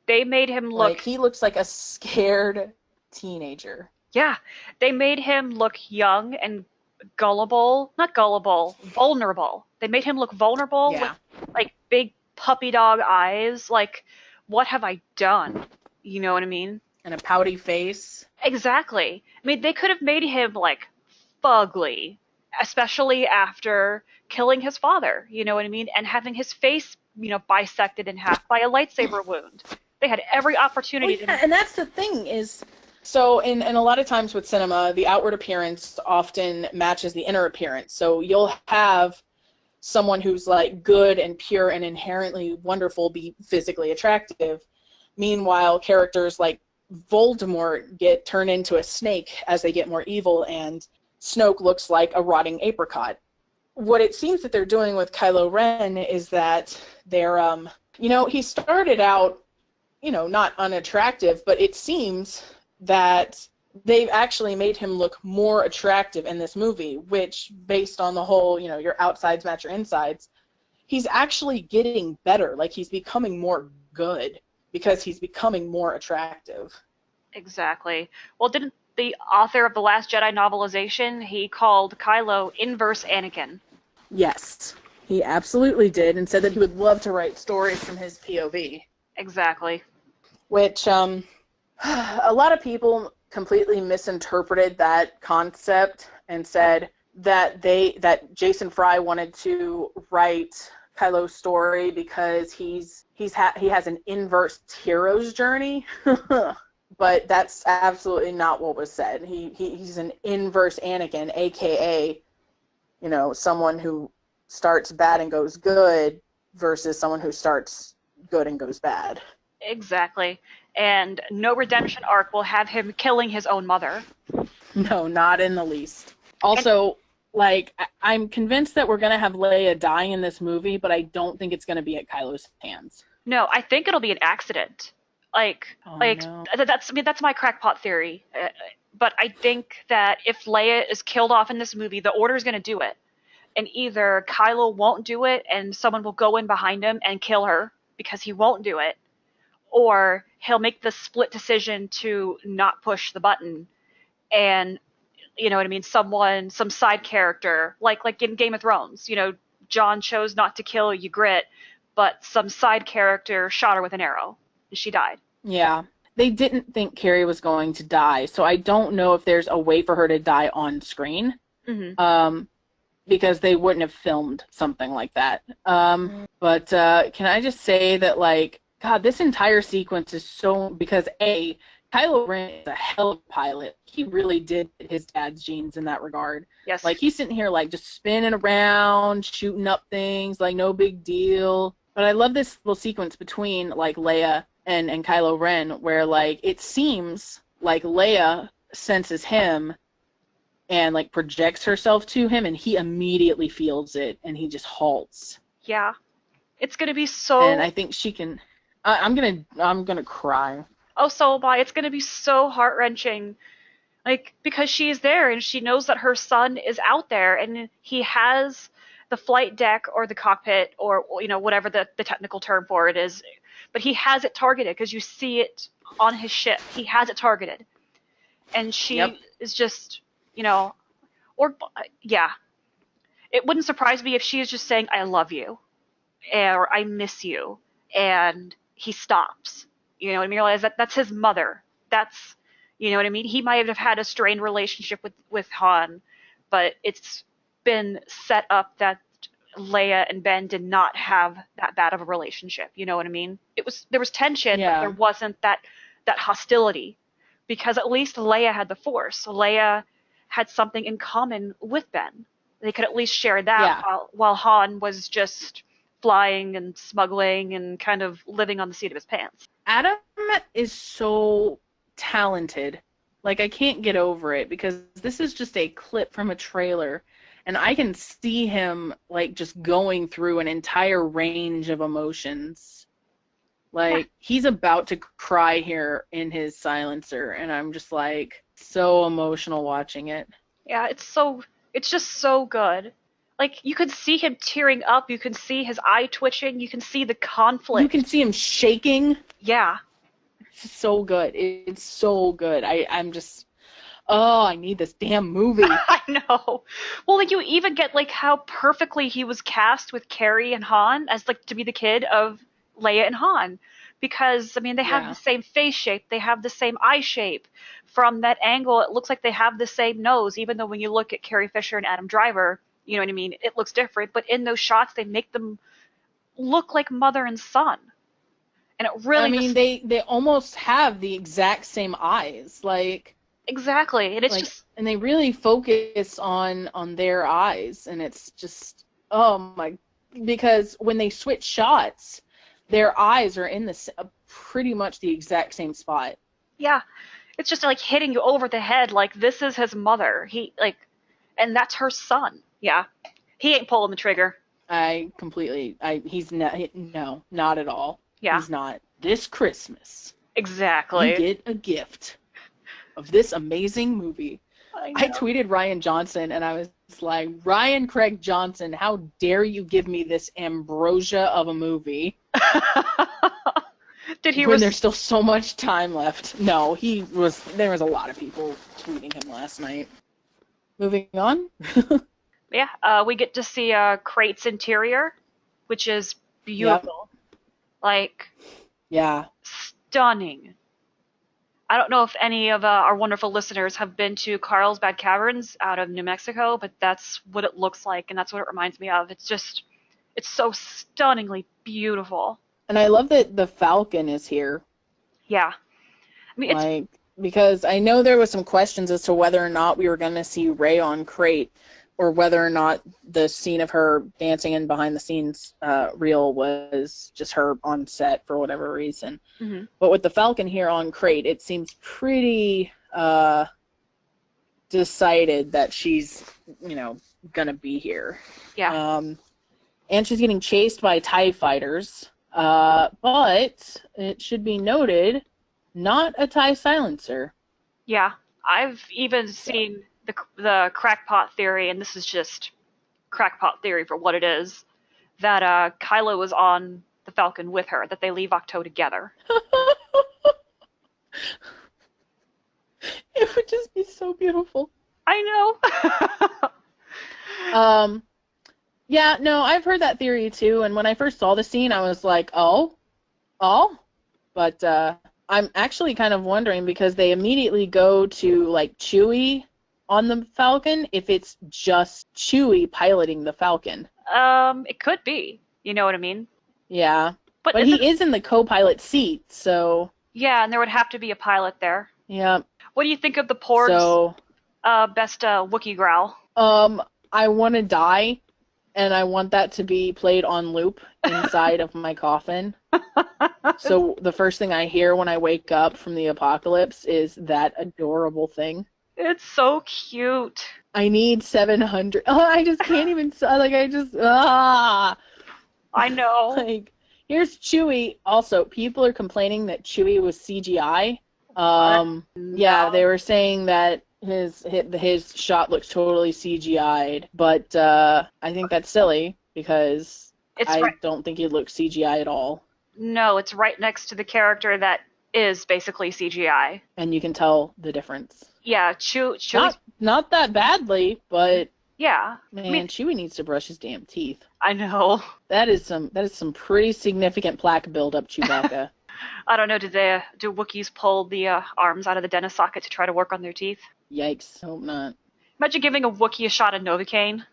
They made him Like look, he looks like a scared teenager. yeah, they made him look young and gullible, not gullible, vulnerable. They made him look vulnerable with Yeah. like big puppy dog eyes. Like, what have I done? You know what I mean? And a pouty face. Exactly. I mean, they could have made him like fugly, especially after killing his father, you know what I mean? And having his face, bisected in half by a lightsaber wound. They had every Well, opportunity yeah, to. and that's the thing is, so in a lot of times with cinema, the outward appearance often matches the inner appearance. So you'll have someone who's like good and pure and inherently wonderful be physically attractive. Meanwhile, characters like Voldemort get turned into a snake as they get more evil, and Snoke looks like a rotting apricot. What it seems that they're doing with Kylo Ren is that he started out not unattractive, but it seems that they've actually made him look more attractive in this movie, which, based on the whole, your outsides match your insides, he's actually getting better. Like, he's becoming more good because he's becoming more attractive. Exactly. Well, didn't the author of the Last Jedi novelization, he called Kylo inverse Anakin? Yes, he absolutely did, and said that he would love to write stories from his POV, Exactly. which a lot of people completely misinterpreted that concept and said that Jason Fry wanted to write Kylo's story because he has an inverse hero's journey. But that's absolutely not what was said. He's an inverse Anakin, aka, someone who starts bad and goes good versus someone who starts good and goes bad. Exactly. And no redemption arc will have him killing his own mother. No, not in the least. And Also, like, I'm convinced that we're gonna have Leia die in this movie, but I don't think it's gonna be at Kylo's hands. no, I think it'll be an accident. Like, Oh like no. that's my crackpot theory. But I think that if Leia is killed off in this movie, the Order is going to do it, and either Kylo won't do it, and someone will go in behind him and kill her because he won't do it, or he'll make the split decision to not push the button, and you know what I mean, some side character, like in Game of Thrones, Jon chose not to kill Ygritte, but some side character shot her with an arrow, and she died. Yeah. They didn't think Carrie was going to die, so I don't know if there's a way for her to die on screen. Hmm. Because they wouldn't have filmed something like that. But can I just say that, like, God, this entire sequence is so, because Kylo Ren is a hell of a pilot. He really did his dad's genes in that regard. Yes. Like, he's sitting here, like, just spinning around, shooting up things, like, no big deal. But I love this little sequence between, like, Leia and Kylo Ren, where, like, it seems like Leia senses him and, like, projects herself to him, and he immediately feels it, and he just halts. Yeah. It's going to be And so I think she can. I'm gonna cry. Oh, so am I. It's gonna be so heart wrenching. Like, because she is there and she knows that her son is out there and he has the flight deck or the cockpit or, whatever the technical term for it is, but he has it targeted because you see it on his ship. He has it targeted. And Yep. she is just, you know, or, yeah. It wouldn't surprise me if she is just saying, I love you or I miss you. And he stops. You know what I mean? Realize that that's his mother. That's, you know what I mean? He might have had a strained relationship with Han, but it's been set up that Leia and Ben did not have that bad of a relationship. You know what I mean? There was tension, but there Yeah. wasn't that hostility because at least Leia had the Force. So Leia had something in common with Ben. They could at least share that Yeah. while Han was just flying and smuggling and kind of living on the seat of his pants. Adam is so talented. Like, I can't get over it because this is just a clip from a trailer, and I can see him, like, just going through an entire range of emotions. Yeah, Like, he's about to cry here in his silencer, and I'm just, like, so emotional watching it. yeah, it's just so good. Like you could see him tearing up, you can see his eye twitching, you can see the You conflict. can see him shaking. Yeah, It's so good. It's so good. I'm just, oh, I need this damn movie. I know. Well, like you even get like how perfectly he was cast with Carrie and Han as like to be the kid of Leia and Han. Because I mean they have the Yeah. same face shape, they have the same eye shape. From that angle, it looks like they have the same nose, even though when you look at Carrie Fisher and Adam Driver, you know what I mean, it looks different. But in those shots they make them look like mother and son. And it I really mean, just they almost have the exact same eyes. exactly. And it's Like just and they really focus on their eyes, and it's just, oh my, because when they switch shots, their eyes are in pretty much the exact same spot. yeah, it's just like hitting you over the head like this is his mother. He like and that's her son. Yeah. He ain't pulling the trigger. He's not, no, not at all. Yeah. He's not. This Christmas, you Exactly. get a gift of this amazing movie. I I know. tweeted Ryan Johnson and I was like, Ryan Craig Johnson, how dare you give me this ambrosia of a movie Did he when there's res- still so much time left? No, there was a lot of people tweeting him last night. Moving on. Yeah, we get to see Crate's interior, which is Yep. beautiful. Like Yeah. stunning. I don't know if any of our wonderful listeners have been to Carlsbad Caverns out of New Mexico, but that's what it looks like, and that's what it reminds me of. It's so stunningly beautiful. And I love that the Falcon is here. Yeah. I mean, it's, Like, because I know there was some questions as to whether or not we were going to see Rey on Crate, or whether or not the scene of her dancing in behind the scenes reel was just her on set for whatever reason. mhm. But with the Falcon here on Crate, it seems pretty decided that she's, gonna be here. Yeah. Um, and she's getting chased by TIE fighters. But it should be noted, not a TIE silencer. Yeah. I've even So, seen the crackpot theory, and this is just crackpot theory for what it is, that Kylo was on the Falcon with her, that they leave Octo together. it would just be so beautiful. I know. Um, yeah, no, I've heard that theory too, and when I first saw the scene, I was like, oh, but I'm actually kind of wondering because they immediately go to like Chewie on the Falcon, if it's just Chewie piloting the Falcon. It could be. You know what I mean? Yeah, But but isn't he is in the co-pilot seat, so yeah, and there would have to be a pilot there. yeah. What do you think of the Porg's So best Wookiee growl? um, I want to die, and I want that to be played on loop inside of my coffin. So the first thing I hear when I wake up from the apocalypse is that adorable thing. It's so cute. I need 700. Oh, I just can't even. Like, I just. Ah! I know. Like, Here's Chewie. Also, people are complaining that Chewie was CGI. What? Yeah, No. they were saying that his shot looks totally CGI'd, but I think that's silly because It's I right. don't think he looks CGI at all, No, it's right next to the character that is basically CGI. and you can tell the difference. Yeah, Chewie's. Not that badly, but Yeah. I mean, man, Chewie needs to brush his damn teeth. I know. That is some pretty significant plaque buildup, Chewbacca. I don't know. Do Wookiees pull the arms out of the dentist socket to try to work on their teeth? Yikes! Hope not. Imagine giving a Wookiee a shot of Novocaine.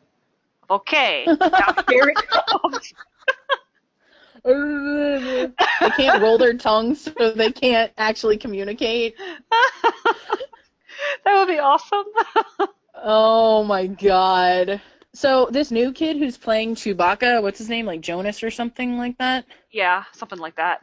Okay, now here it comes. They can't roll their tongues, so they can't actually communicate. That would be awesome. Oh my god. So this new kid who's playing Chewbacca, what's his name? Like Jonas or something like that? Yeah, something like that.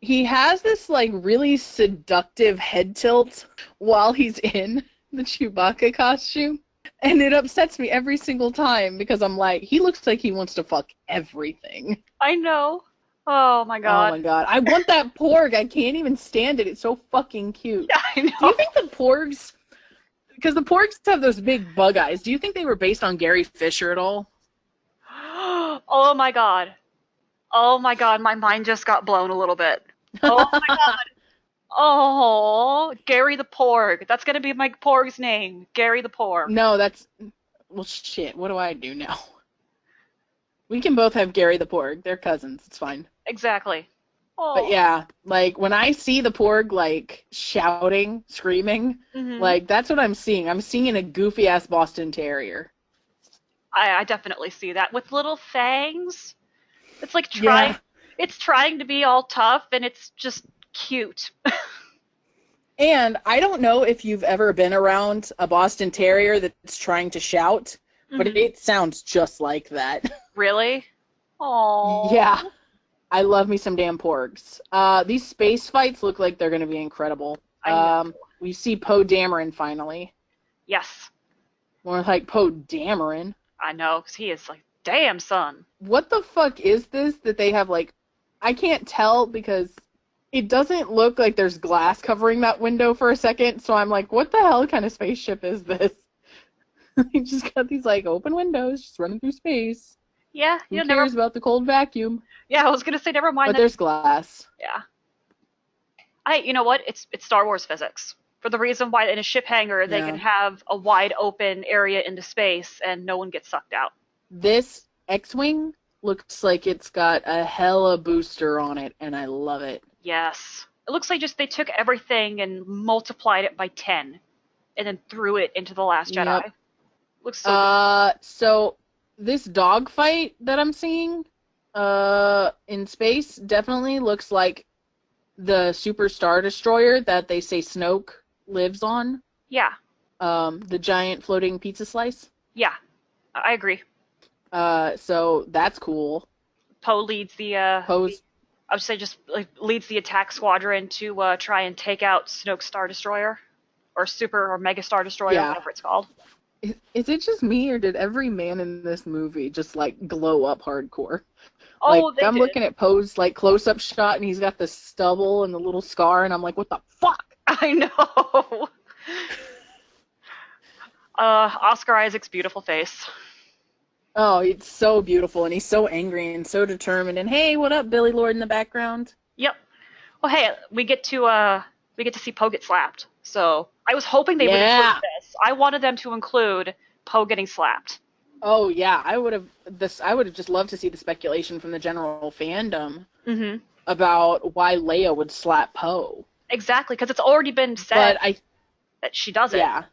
He has this like really seductive head tilt while he's in the Chewbacca costume. And it upsets me every single time because I'm like, he looks like he wants to fuck everything. I know. Oh my Oh god. my god. I want that porg. I can't even stand it. It's so fucking cute. Yeah, I Do you know. think the porgs, because the porgs have those big bug eyes, do you think they were based on Gary Fisher at all? Oh my god. Oh my god, my mind just got blown a little bit. Oh my god. Oh, Gary the Porg. That's gonna be my Porg's name. Gary the Porg. No, that's, well, shit. What do I do now? We can both have Gary the porg. They're cousins. It's fine. Exactly. But Oh. yeah, like when I see the porg like shouting, screaming, Mhm. like that's what I'm seeing. I'm seeing a goofy ass Boston Terrier. I definitely see that with little fangs. It's like Yeah. it's trying to be all tough and it's just cute. And I don't know if you've ever been around a Boston Terrier that's trying to shout, but Mhm. it sounds just like that. Really? Yeah, Oh. I love me some damn porgs. These space fights look like they're going to be incredible. I know. We see Poe Dameron finally. Yes. More like Poe Dameron. I know, 'cause he is like, damn son. What the fuck is this that they have like, I can't tell because it doesn't look like there's glass covering that window for a second, so I'm like, what the hell kind of spaceship is this? You just got these like open windows just running through space. Yeah, Who never. cares about the cold vacuum? Yeah, I was gonna say never mind But that. there's glass. Yeah. You know what? It's Star Wars physics. For the reason why in a ship hangar they can Yeah. have a wide open area into space and no one gets sucked out. This X-Wing looks like it's got a hella booster on it, and I love it. Yes. It looks like just they took everything and multiplied it by 10 and then threw it into The Last Yep. Jedi. Looks so good. So this dogfight that I'm seeing, in space definitely looks like the Super Star Destroyer that they say Snoke lives on. Yeah. The giant floating pizza slice. Yeah. I agree. So that's cool. Poe leads Pose. I would say just like leads the attack squadron to try and take out Snoke's Star Destroyer or Super or Mega Star Destroyer, Yeah. whatever it's called. Is it just me, or did every man in this movie just like glow up hardcore? Like Oh, they I'm did. looking at Poe's like close up shot, and he's got the stubble and the little scar, and I'm like, what the fuck? I know. Oscar Isaac's beautiful face. Oh, it's so beautiful, and he's so angry and so determined. And hey, what up, Billy Lord in the background? Yep. Well, hey, we get to see Poe get slapped. So I was hoping they would include Yeah. this. I wanted them to include Poe getting slapped. Oh yeah, I would have just loved to see the speculation from the general fandom Mm-hmm. about why Leia would slap Poe. Exactly, because it's already been said But I that she does it. yeah.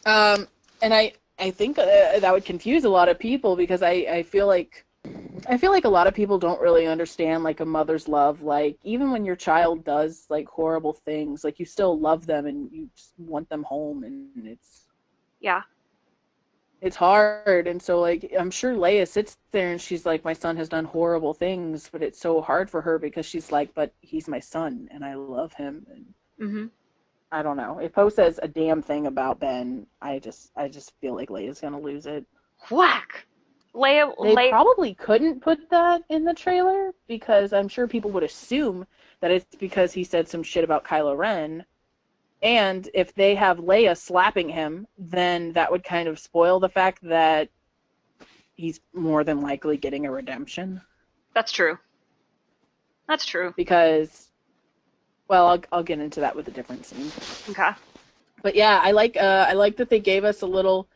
And I think that would confuse a lot of people because I feel like a lot of people don't really understand like a mother's love. Like even when your child does like horrible things, like you still love them and you just want them home, and Yeah. it's hard. And so like I'm sure Leia sits there and she's like, my son has done horrible things, but it's so hard for her because she's like, but he's my son and I love him. And Mm-hmm. I don't know. If Poe says a damn thing about Ben, I just feel like Leia's gonna lose it. Whack. Leia, They Leia, probably couldn't put that in the trailer because I'm sure people would assume that it's because he said some shit about Kylo Ren. And if they have Leia slapping him, then that would kind of spoil the fact that he's more than likely getting a redemption. that's true. That's true. Because, well, I'll get into that with a different scene. Okay. But yeah, I like that they gave us a little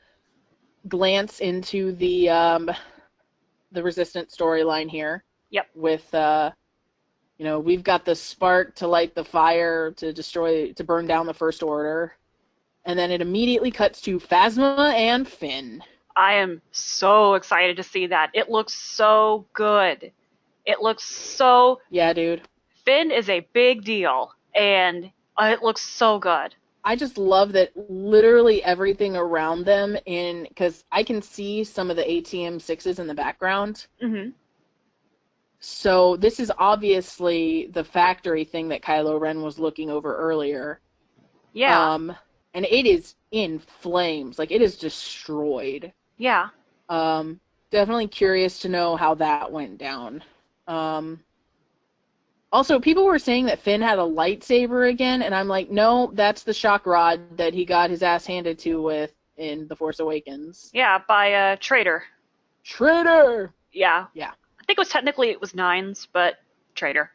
glance into the Resistance storyline here. Yep. With we've got the spark to light the fire to burn down the First Order, and then it immediately cuts to Phasma and Finn. I am so excited to see that. It looks so good. It looks so. Yeah, dude. Finn is a big deal, and it looks so good. I just love that literally everything around them because I can see some of the ATM-6s in the background. Mm-hmm. So this is obviously the factory thing that Kylo Ren was looking over earlier. Yeah. And it is in flames. Like, it is destroyed. Yeah. Definitely curious to know how that went down. Also, people were saying that Finn had a lightsaber again, and I'm like, no, that's the shock rod that he got his ass handed to with in The Force Awakens. Yeah, by a traitor. Traitor! Yeah. Yeah. I think it was Nines, but traitor.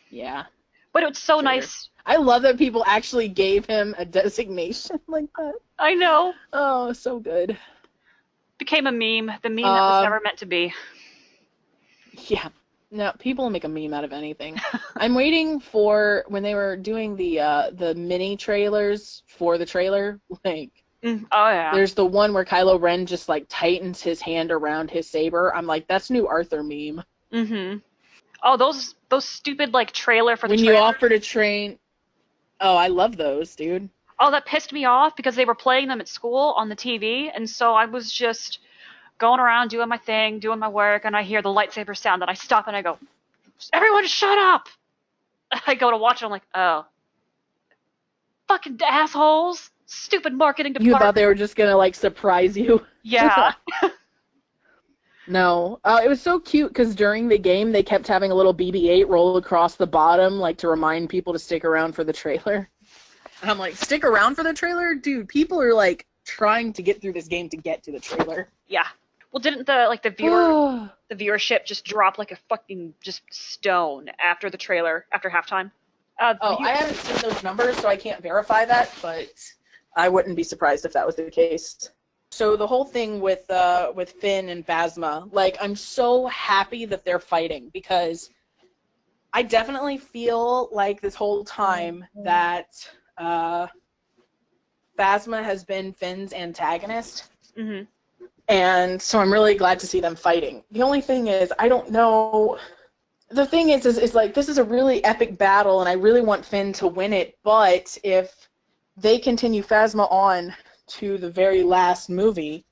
Yeah. But it was so Traitor. nice. I love that people actually gave him a designation like that. I know. Oh, so good. Became a meme. The meme that was never meant to be. Yeah. No, people make a meme out of anything. I'm waiting for when they were doing the mini trailers for the trailer. Like, Oh yeah. there's the one where Kylo Ren just like tightens his hand around his saber. I'm like, that's new Arthur meme. Mm-hmm. Oh, those stupid like trailer for the When trailer. you offer to train. Oh, I love those, dude. Oh, that pissed me off because they were playing them at school on the TV, and so I was just going around doing my thing, doing my work, and I hear the lightsaber sound, and I stop and I go, "Everyone, shut up!" I go to watch it, I'm like, "Oh, fucking assholes! Stupid marketing You thought department." they were just gonna like surprise you. Yeah. No. It was so cute because during the game they kept having a little BB-8 roll across the bottom, like to remind people to stick around for the trailer. And I'm like, stick around for the trailer? Dude, people are like trying to get through this game to get to the trailer. Yeah. Well, didn't the viewership just drop like a fucking just stone after the trailer after halftime? I haven't seen those numbers, so I can't verify that, but I wouldn't be surprised if that was the case. So the whole thing with Finn and Phasma, like, I'm so happy that they're fighting because I definitely feel like this whole time that Phasma has been Finn's antagonist. Mm-hmm. And so I'm really glad to see them fighting. The only thing is, I don't know. The thing is like, this is a really epic battle, and I really want Finn to win it, but if they continue Phasma on to the very last movie,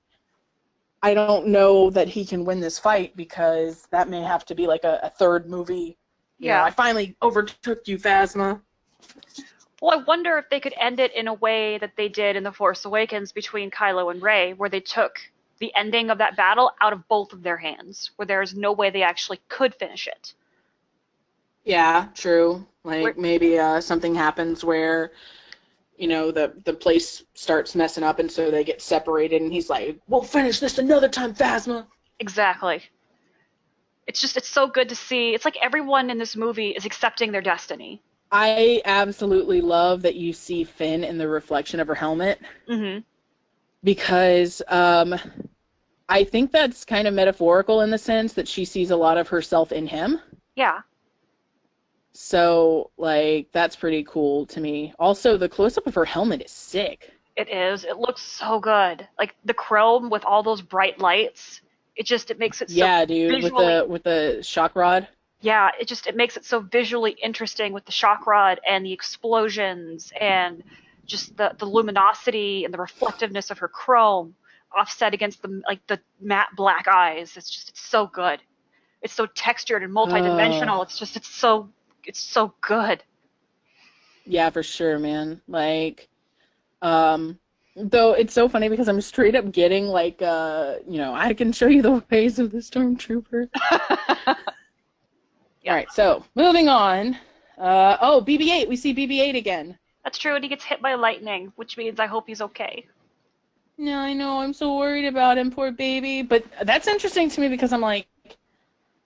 I don't know that he can win this fight because that may have to be like a third movie. You know, I finally overtook you, Phasma. Well, I wonder if they could end it in a way that they did in The Force Awakens between Kylo and Rey, where they took the ending of that battle out of both of their hands, where there is no way they actually could finish it. Yeah, true. Like, maybe something happens where, you know, the place starts messing up, and so they get separated, and he's like, we'll finish this another time, Phasma. Exactly. It's so good to see. It's like everyone in this movie is accepting their destiny. I absolutely love that you see Finn in the reflection of her helmet. Mm-hmm. Because I think that's kind of metaphorical in the sense that she sees a lot of herself in him. Yeah. So, like, that's pretty cool to me. Also, the close-up of her helmet is sick. It is. It looks so good. Like, the chrome with all those bright lights, it makes it so yeah, dude, visually... with the shock rod. Yeah, it makes it so visually interesting with the shock rod and the explosions and just the luminosity and the reflectiveness of her chrome offset against the matte black eyes. It's so good. It's so textured and multidimensional. It's so good. Yeah, for sure, man. Like, um, Though it's so funny because I'm straight up getting like, I can show you the ways of the stormtrooper. All Yep, right, so moving on. BB-8. We see BB-8 again. that's true. And he gets hit by lightning, which means I hope he's okay. Yeah, I know. I'm so worried about him, poor baby. But that's interesting to me because I'm like,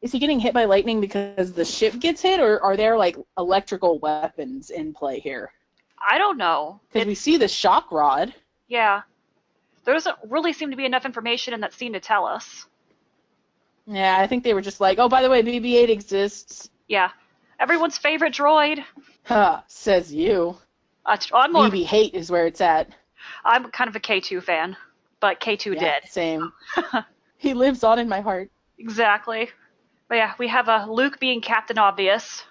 is he getting hit by lightning because the ship gets hit, or are there like electrical weapons in play here? I don't know. Because we see the shock rod. Yeah, there doesn't really seem to be enough information in that scene to tell us. Yeah, I think they were just like, oh, by the way, BB-8 exists. Yeah, everyone's favorite droid. Huh, says you. I'm more. BB-hate is where it's at. I'm kind of a K2 fan, but K2 Yeah, did. same. He lives on in my heart. Exactly. But yeah, we have Luke being Captain Obvious,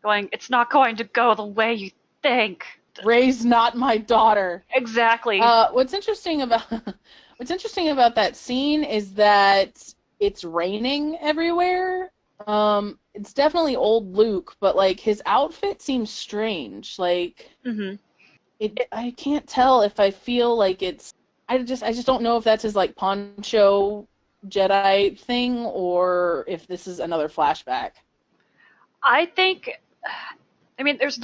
going, it's not going to go the way you think. Rey's not my daughter. Exactly. What's interesting about what's interesting about that scene is that it's raining everywhere. It's definitely old Luke, but like his outfit seems strange. Like Hmm. I can't tell if I feel like it's. I just don't know if that's his like poncho Jedi thing or if this is another flashback. I think, I mean, there's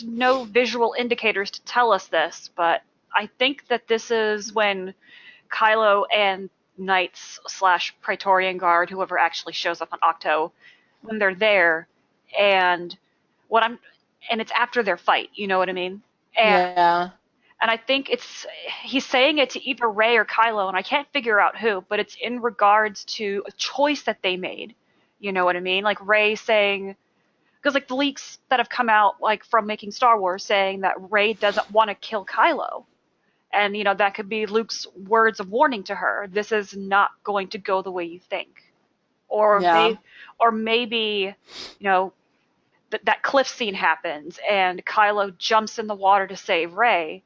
no visual indicators to tell us this, but I think that this is when Kylo and Knights slash Praetorian Guard, whoever actually shows up on Octo, when they're there, and what I'm, and it's after their fight. You know what I mean? And Yeah, and I think he's saying it to either Rey or Kylo, and I can't figure out who, but it's in regards to a choice that they made. You know what I mean? Like Rey saying, because like the leaks that have come out like from making Star Wars saying that Rey doesn't want to kill Kylo, and that could be Luke's words of warning to her. This is not going to go the way you think, or yeah. maybe, that cliff scene happens and Kylo jumps in the water to save Rey,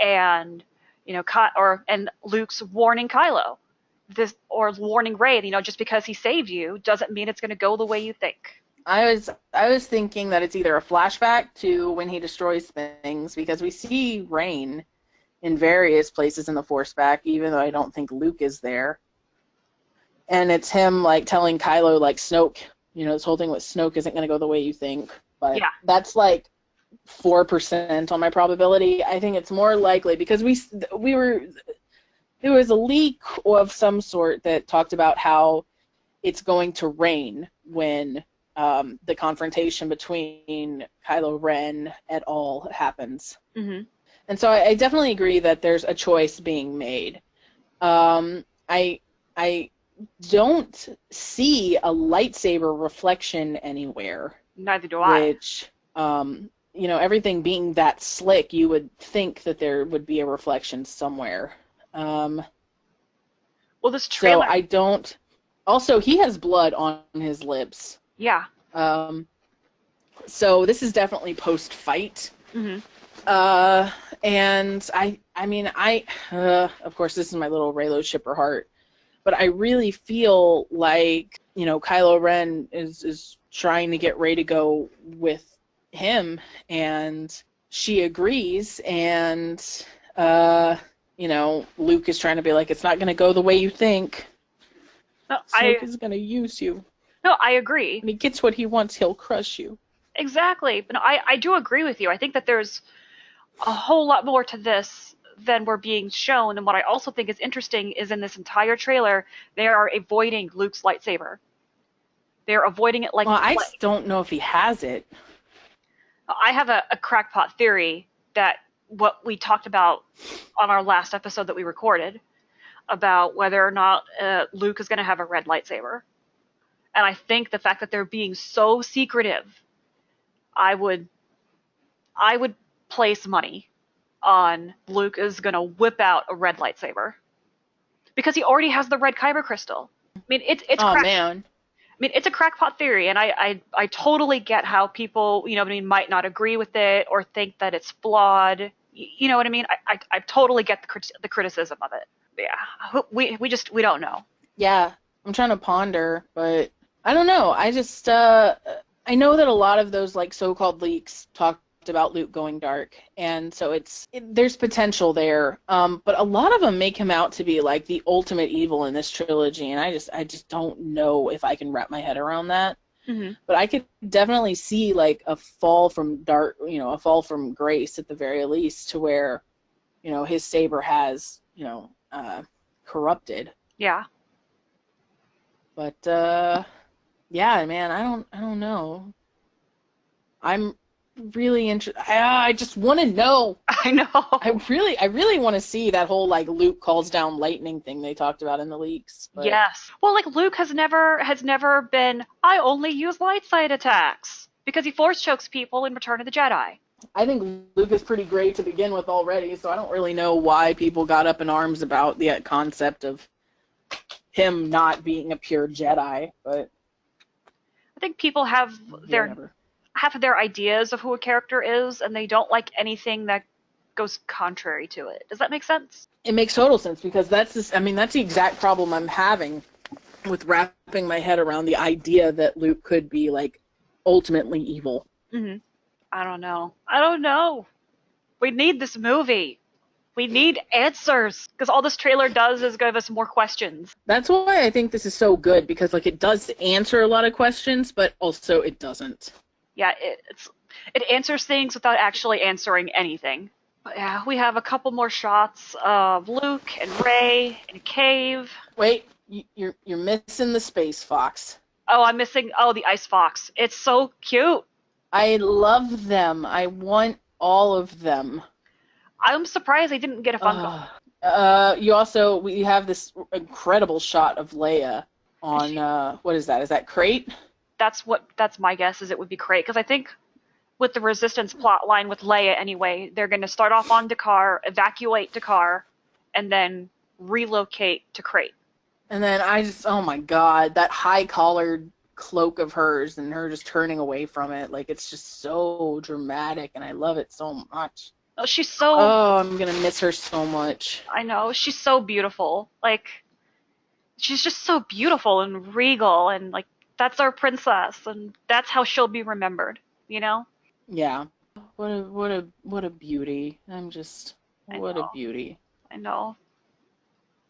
and and Luke's warning Kylo this, or warning Rey, just because he saved you doesn't mean it's going to go the way you think. I was thinking that it's either a flashback to when he destroys things because we see rain in various places in the Force back, even though I don't think Luke is there. And it's him like telling Kylo like Snoke, this whole thing with Snoke isn't going to go the way you think. But Yeah. that's like 4% on my probability. I think it's more likely because we were there was a leak of some sort that talked about how it's going to rain when the confrontation between Kylo Ren et al. Happens. Hmm. And so I definitely agree that there's a choice being made. I don't see a lightsaber reflection anywhere, Neither do I. which, everything being that slick, you would think that there would be a reflection somewhere. Um, Well, this so trailer. I don't. Also, he has blood on his lips. Yeah. Um, so this is definitely post-fight. Hmm. And of course, this is my little Reylo shipper heart, but I really feel like, Kylo Ren is trying to get Rey to go with him, and she agrees, and, Luke is trying to be like, it's not going to go the way you think. No, Snoke is going to use you. no, I agree. When he gets what he wants, he'll crush you. Exactly. But no, I do agree with you. I think that there's a whole lot more to this than we're being shown. And what I also think is interesting is in this entire trailer, they are avoiding Luke's lightsaber. They're avoiding it like Well, the I plague. don't know if he has it. I have a crackpot theory that what we talked about on our last episode that we recorded about whether or not Luke is going to have a red lightsaber. And I think the fact that they're being so secretive, I would I would place money on Luke is going to whip out a red lightsaber because he already has the red kyber crystal. I mean, it's Oh crack. man. I mean, it's a crackpot theory, and I totally get how people, what I mean, might not agree with it or think that it's flawed. You know what I mean? I totally get the criticism of it. Yeah, we don't know. Yeah, I'm trying to ponder, but I don't know. I just I know that a lot of those like so-called leaks talked about Luke going dark, and so there's potential there. But a lot of them make him out to be like the ultimate evil in this trilogy, and I just don't know if I can wrap my head around that. Hmm. But I could definitely see like a fall from dark, a fall from grace at the very least, to where, his saber has, corrupted. Yeah. But yeah, man, I don't know. I'm really interested. I just want to know. I know. I really want to see that whole like Luke calls down lightning thing they talked about in the leaks. But Yes. Well, like Luke has never been, I only use light side attacks because he force chokes people in Return of the Jedi. I think Luke is pretty great to begin with already, so I don't really know why people got up in arms about the concept of him not being a pure Jedi. But I think people have their whatever. half of their ideas of who a character is, and they don't like anything that goes contrary to it. Does that make sense? It makes total sense because that's the exact problem I'm having with wrapping my head around the idea that Luke could be like ultimately evil. Hmm. I don't know. I don't know. We need this movie. We need answers because all this trailer does is give us more questions. That's why I think this is so good, because like it does answer a lot of questions, but also it doesn't. Yeah, it answers things without actually answering anything. But yeah, we have a couple more shots of Luke and Rey in a cave. Wait, you're missing the space fox. Oh, I'm missing. Oh, the ice fox. It's so cute. I love them. I want all of them. I'm surprised they didn't get a Funko. We have this incredible shot of Leia on what is that? Is that crate? That's my guess is it would be great because I think with the Resistance plot line with Leia anyway, they're going to start off on Dakar, evacuate Dakar, and then relocate to Crate. And then oh my God, that high collared cloak of hers and her just turning away from it, like it's just so dramatic, and I love it so much. Oh, she's so. Oh, I'm gonna miss her so much. I know she's so beautiful. Like she's just so beautiful and regal, and like that's our princess, and that's how she'll be remembered. You know. Yeah. What a beauty. I What a know. beauty. I know.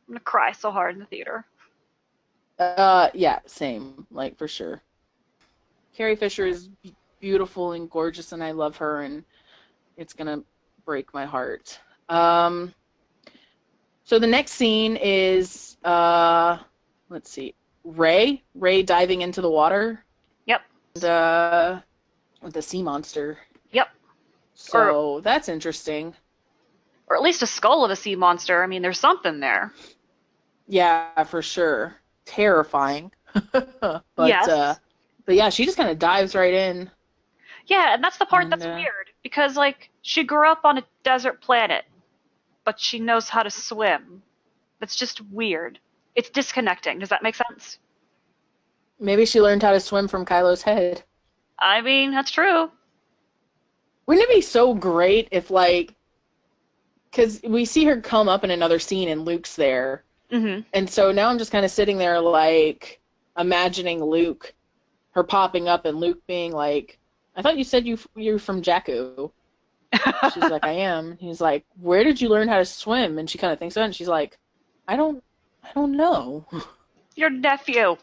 I'm gonna cry so hard in the theater. Yeah, same, like for sure. Carrie Fisher is beautiful and gorgeous, and I love her, and it's gonna break my heart. So the next scene is let's see, Rey diving into the water, Yep. and with a sea monster. Yep. Or So that's interesting. or at least a skull of a sea monster. I mean, there's something there. Yeah, for sure. Terrifying. But Yes. but yeah, she just kind of dives right in, Yeah, and that's the part and that's weird because like she grew up on a desert planet, but she knows how to swim. That's just weird. It's disconnecting. Does that make sense? maybe she learned how to swim from Kylo's head. I mean, that's true. Wouldn't it be so great if, like, because we see her come up in another scene and Luke's there, Mhm. and so now I'm just kind of sitting there, like, imagining her popping up and Luke being like, "I thought you said you're from Jakku." She's like, "I am." He's like, "Where did you learn how to swim?" And she kind of thinks about it, and she's like, "I don't, I don't know." Your nephew.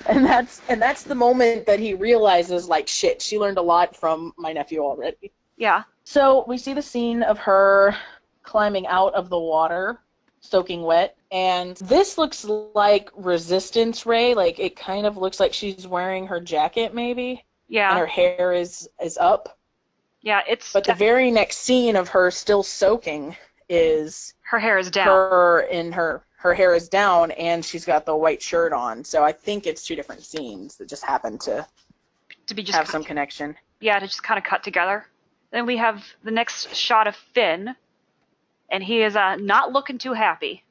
And that's the moment that he realizes, like, shit, she learned a lot from my nephew already. Yeah. So we see the scene of her climbing out of the water, soaking wet, and this looks like Resistance Ray. Like, it kind of looks like she's wearing her jacket, maybe, and Yeah. her hair is up. Yeah, it's But the very next scene of her still soaking is her hair is down. her hair is down, and she's got the white shirt on. So I think it's two different scenes that just happen to To be just have some connection. yeah, to just kind of cut together. Then we have the next shot of Finn, and he is not looking too happy.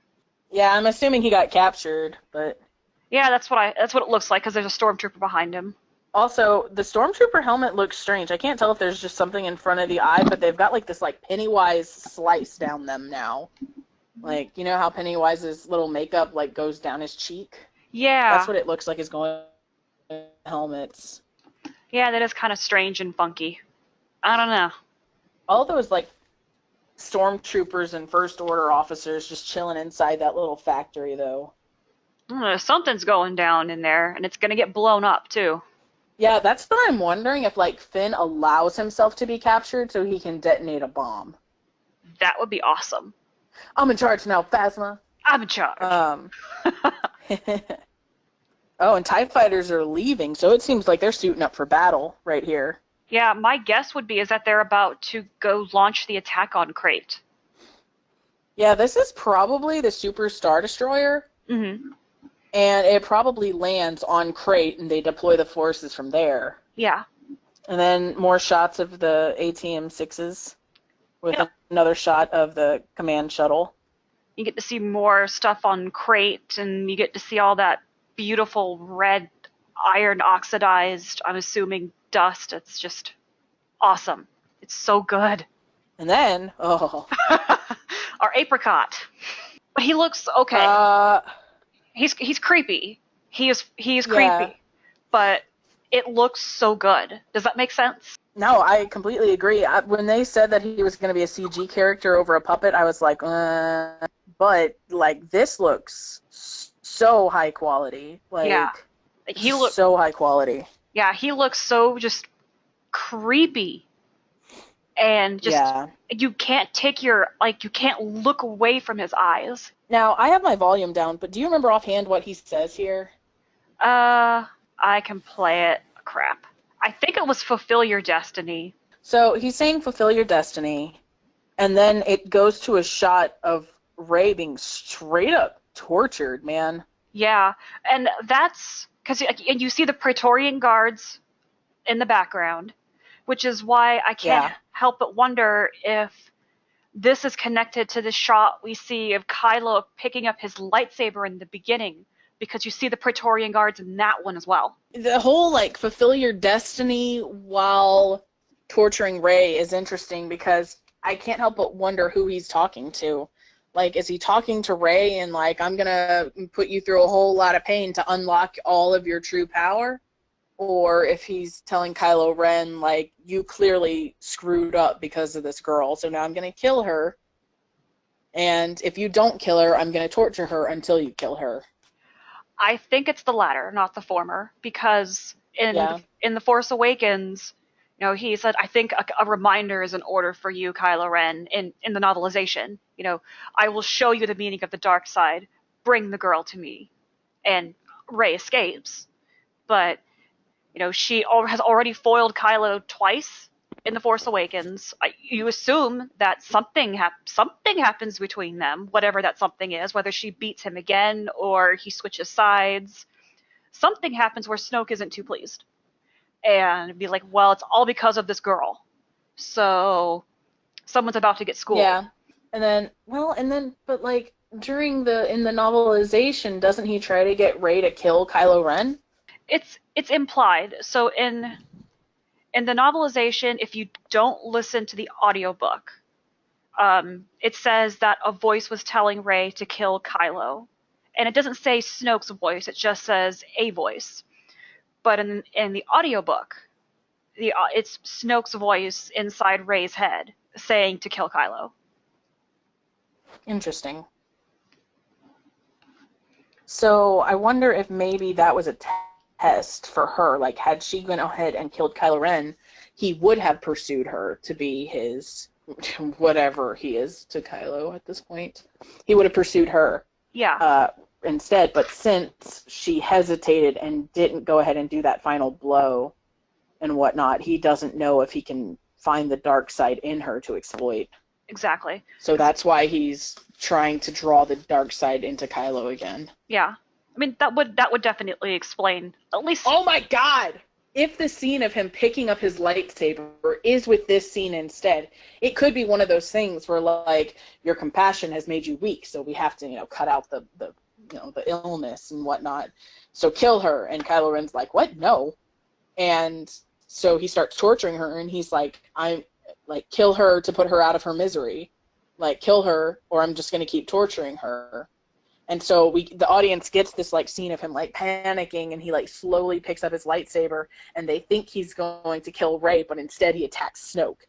Yeah, I'm assuming he got captured, but Yeah, that's what it looks like because there's a stormtrooper behind him. also the stormtrooper helmet looks strange. I can't tell if there's just something in front of the eye, but they've got like this like Pennywise slice down them now. Like, you know how Pennywise's little makeup like goes down his cheek? That's Yeah. what it looks like is going on helmets. Yeah, that is kind of strange and funky. I don't know. All those like stormtroopers and first order officers just chilling inside that little factory, though. Something's going down in there, and it's gonna get blown up too. Yeah, that's what I'm wondering if like Finn allows himself to be captured so he can detonate a bomb. That would be awesome. I'm in charge now, Phasma. I'm in charge. Um. Oh, and TIE fighters are leaving, so it seems like they're suiting up for battle right here. Yeah, my guess would be is that they're about to go launch the attack on Crate. Yeah, this is probably the Super Star Destroyer, Mm-hmm. and it probably lands on Crate, and they deploy the forces from there. Yeah. And then more shots of the ATM-6s with Yep. another shot of the command shuttle. You get to see more stuff on Crate, and you get to see all that beautiful red iron oxidized, I'm assuming, dust. It's just awesome. It's so good. And then, oh, Our apricot. But he looks okay. uh, He's creepy. He is yeah. creepy. But it looks so good. Does that make sense? No, I completely agree. When they said that he was going to be a CG character over a puppet, I was like, but like this looks so high quality, Yeah. like Like so high quality. yeah, he looks so just creepy and just Yeah. you can't you can't look away from his eyes. Now I have my volume down, but do you remember offhand what he says here? I can play it. Crap. I think it was fulfill your destiny. So he's saying fulfill your destiny, and then it goes to a shot of Rey being straight up tortured, man. Yeah, and that's because and you see the Praetorian guards in the background, which is why I can't Yeah. help but wonder if this is connected to the shot we see of Kylo picking up his lightsaber in the beginning, because you see the Praetorian guards in that one as well. The whole like fulfill your destiny while torturing Rey is interesting because I can't help but wonder who he's talking to. Like, is he talking to Rey and like, I'm gonna put you through a whole lot of pain to unlock all of your true power? Or if he's telling Kylo Ren, like, you clearly screwed up because of this girl, so now I'm gonna kill her. And if you don't kill her, I'm gonna torture her until you kill her. I think it's the latter, not the former, because Yeah. in the Force Awakens, he said, "I think a reminder is in order for you, Kylo Ren." In the novelization, I will show you the meaning of the dark side. Bring the girl to me, and Rey escapes. But she has already foiled Kylo twice in the Force Awakens. You assume that something happens between them, whatever that something is, whether she beats him again or he switches sides. Something happens where Snoke isn't too pleased, and be like, well, it's all because of this girl. So someone's about to get schooled. Yeah. But like in the novelization, doesn't he try to get Rey to kill Kylo Ren? It's implied. So in the novelization, if you don't listen to the audiobook, it says that a voice was telling Rey to kill Kylo. And it doesn't say Snoke's voice, it just says a voice. But in the audiobook, it's Snoke's voice inside Rey's head saying to kill Kylo. Interesting. So I wonder if maybe that was a test for her. Like, had she gone ahead and killed Kylo Ren, he would have pursued her to be his whatever he is to Kylo at this point. He would have pursued her Yeah, instead. But since she hesitated and didn't go ahead and do that final blow and whatnot, he doesn't know if he can find the dark side in her to exploit. exactly. So that's why he's trying to draw the dark side into Kylo again. Yeah. I mean, that would definitely explain at least. Oh my god! If the scene of him picking up his lightsaber is with this scene instead, it could be one of those things where, like, your compassion has made you weak, so we have to, cut out the illness and whatnot. So kill her. And Kylo Ren's like, what? No. And so he starts torturing her, and he's like, kill her to put her out of her misery. Like, kill her, or I'm just going to keep torturing her. And so the audience gets this like scene of him like panicking, and he like slowly picks up his lightsaber, and they think he's going to kill Rey, but instead he attacks Snoke.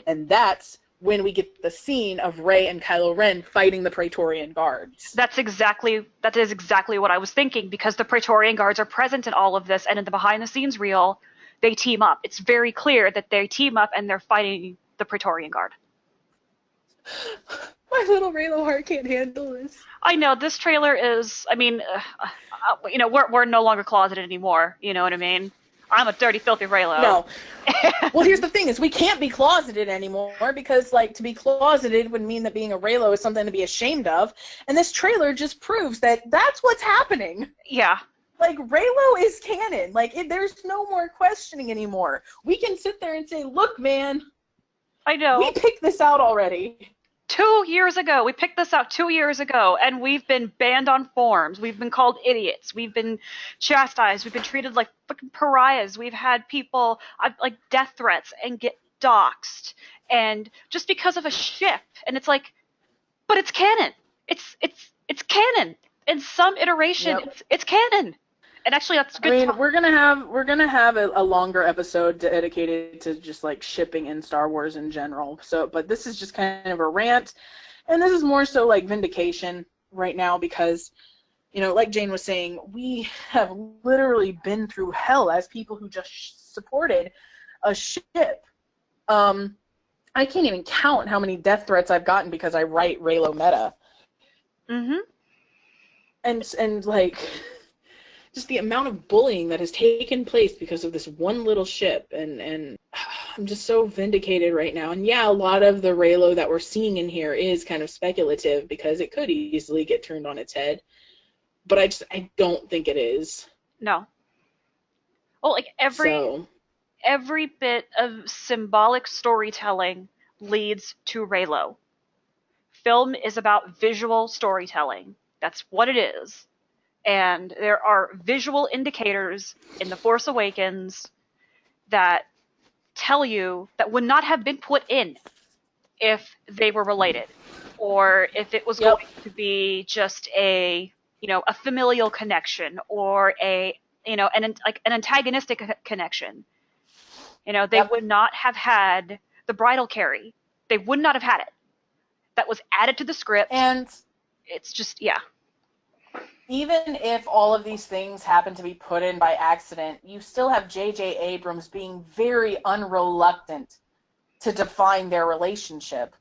And that's when we get the scene of Rey and Kylo Ren fighting the Praetorian Guards. That is exactly what I was thinking, because the Praetorian Guards are present in all of this, and in the behind the scenes reel, they team up. It's very clear that they team up and they're fighting the Praetorian Guard. My little Reylo heart can't handle this. I know this trailer is. I mean, we're no longer closeted anymore. You know what I mean? I'm a dirty, filthy Reylo. No. Well, here's the thing: is we can't be closeted anymore, because like to be closeted would mean that being a Reylo is something to be ashamed of, and this trailer just proves that that's what's happening. Yeah. Like, Reylo is canon. Like, there's no more questioning anymore. We can sit there and say, look, man, I know. we picked this out already. 2 years ago. We picked this out 2 years ago, and we've been banned on forums. We've been called idiots. We've been chastised. We've been treated like fucking pariahs. We've had people like death threats and get doxxed, and just because of a ship. And it's like, but it's canon. It's canon. In some iteration, Yep. it's canon. And actually, that's good. I mean, we're gonna have a longer episode dedicated to just like shipping in Star Wars in general. So, but this is just kind of a rant, and this is more so like vindication right now, because, you know, like Jane was saying, we have literally been through hell as people who just supported a ship. I can't even count how many death threats I've gotten because I write Reylo meta. Mm-hmm. And like, just the amount of bullying that has taken place because of this one little ship, and I'm just so vindicated right now. And yeah, a lot of the Reylo that we're seeing in here is kind of speculative, because it could easily get turned on its head, but I don't think it is. No. Well, like every bit of symbolic storytelling leads to Reylo. Film is about visual storytelling. That's what it is. And there are visual indicators in The Force Awakens that tell you that would not have been put in if they were related, or if it was Yep. going to be just a familial connection, or an antagonistic connection. They Yep. would not have had the bridal carry. They would not have had it. That was added to the script. And It's just, yeah. even if all of these things happen to be put in by accident, you still have J.J. Abrams being very unreluctant to define their relationship.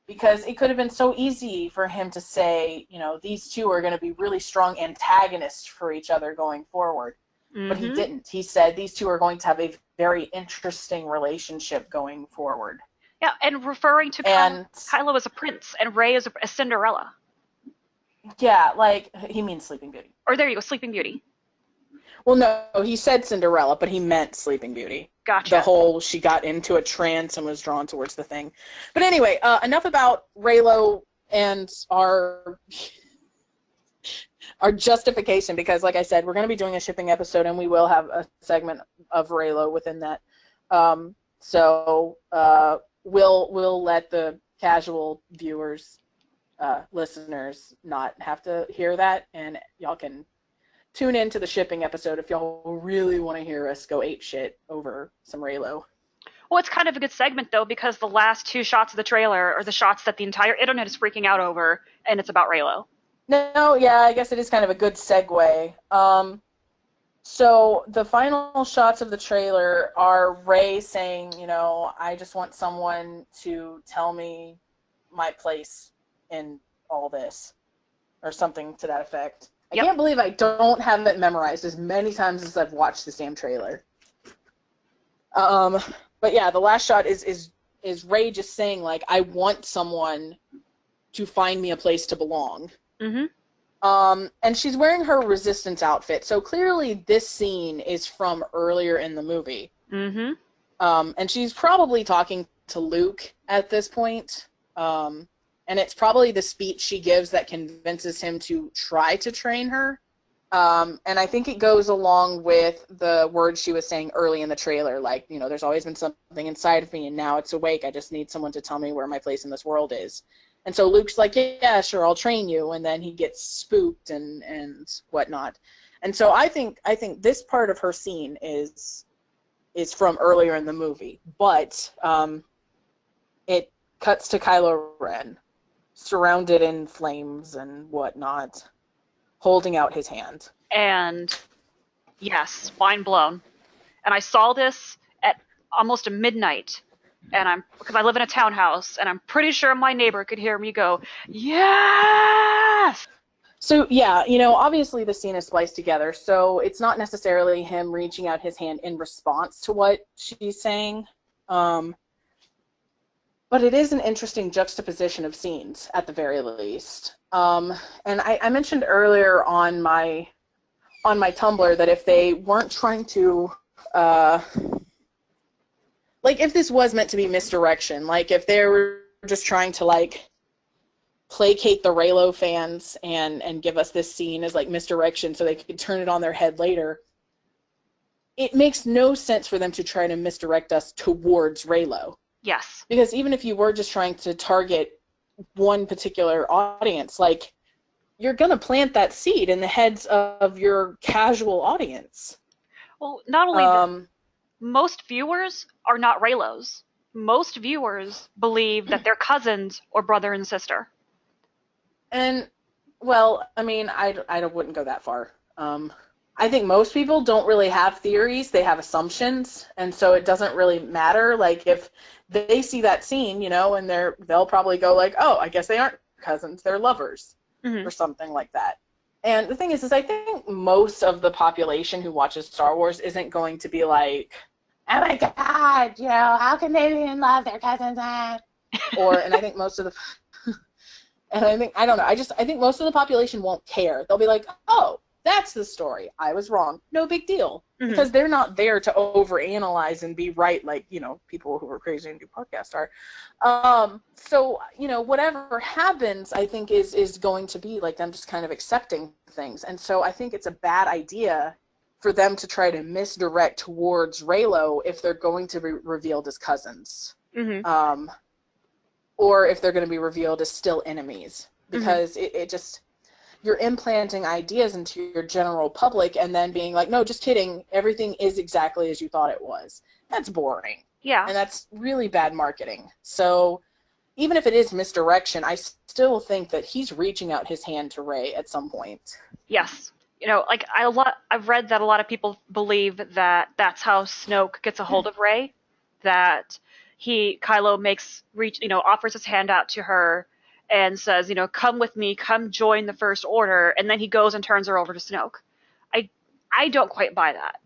Because it could have been so easy for him to say, you know, these two are going to be really strong antagonists for each other going forward. Mm-hmm. But he didn't. He said these two are going to have a very interesting relationship going forward. Yeah, and referring to Kylo as a prince and Rey as a Cinderella. Yeah, like, he means Sleeping Beauty. Or there you go, Sleeping Beauty. Well, no, he said Cinderella, but he meant Sleeping Beauty. Gotcha. The whole, she got into a trance and was drawn towards the thing. But anyway, enough about Reylo and our justification, because like I said, we're going to be doing a shipping episode, and we will have a segment of Reylo within that. So we'll let the casual viewers, listeners, not have to hear that, and y'all can tune in to the shipping episode if y'all really want to hear us go ape shit over some Reylo. Well, it's kind of a good segment, though, because the last 2 shots of the trailer are the shots that the entire internet is freaking out over, and it's about Reylo. No, yeah, I guess it is kind of a good segue. So the final shots of the trailer are Rey saying, you know, I just want someone to tell me my place in all this, or something to that effect. I can't believe I don't have it memorized as many times as I've watched this damn trailer. But yeah, the last shot is Rey just saying, like, I want someone to find me a place to belong. Mm-hmm. And she's wearing her Resistance outfit, so clearly this scene is from earlier in the movie. Mm-hmm. And she's probably talking to Luke at this point. And it's probably the speech she gives that convinces him to try to train her. And I think it goes along with the words she was saying early in the trailer, like, you know, there's always been something inside of me, and now it's awake. I just need someone to tell me where my place in this world is. And so Luke's like, yeah, sure, I'll train you, and then he gets spooked and whatnot. And so I think this part of her scene is from earlier in the movie, but it cuts to Kylo Ren, surrounded in flames and whatnot, holding out his hand. And yes, mind blown. And I saw this at almost a midnight, and I'm because I live in a townhouse, and I'm pretty sure my neighbor could hear me go, yes. So yeah, obviously the scene is spliced together, so it's not necessarily him reaching out his hand in response to what she's saying, um, but it is an interesting juxtaposition of scenes at the very least. And I mentioned earlier on my Tumblr that if they weren't trying to, uh, like if this was meant to be misdirection, like if they were just trying to like placate the Reylo fans and give us this scene as like misdirection so they could turn it on their head later, it makes no sense for them to try to misdirect us towards Reylo. Yes. Because even if you were just trying to target one particular audience, like you're going to plant that seed in the heads of your casual audience. Well, not only that, Um, most viewers are not Raylos. Most viewers believe that they're cousins or brother and sister. and, well, I mean, I wouldn't go that far. I think most people don't really have theories, they have assumptions, and so it doesn't really matter. Like, if they see that scene, and they'll probably go like, oh, I guess they aren't cousins, they're lovers, Hmm. or something like that. And the thing is I think most of the population who watches Star Wars isn't going to be like, oh my god, how can they be in love? Their cousins, and I think most of the and I don't know. I think most of the population won't care. They'll be like, "Oh, that's the story. I was wrong. No big deal." Hmm. Because they're not there to overanalyze and be right like, people who are crazy and do podcasts are. So, whatever happens, I think is going to be like them just kind of accepting things. And so I think it's a bad idea for them to try to misdirect towards Reylo if they're going to be revealed as cousins. Hmm. Um, or if they're going to be revealed as still enemies, Hmm. because it just, you're implanting ideas into your general public and then being like, no, just kidding, everything is exactly as you thought it was. That's boring, Yeah. and that's really bad marketing. So even if it is misdirection, I still think that he's reaching out his hand to Rey at some point. Yes. Like I've read that a lot of people believe that that's how Snoke gets a hold of Rey, that Kylo offers his hand out to her and says, come with me, come join the First Order, and then he goes and turns her over to Snoke. I I don't quite buy that.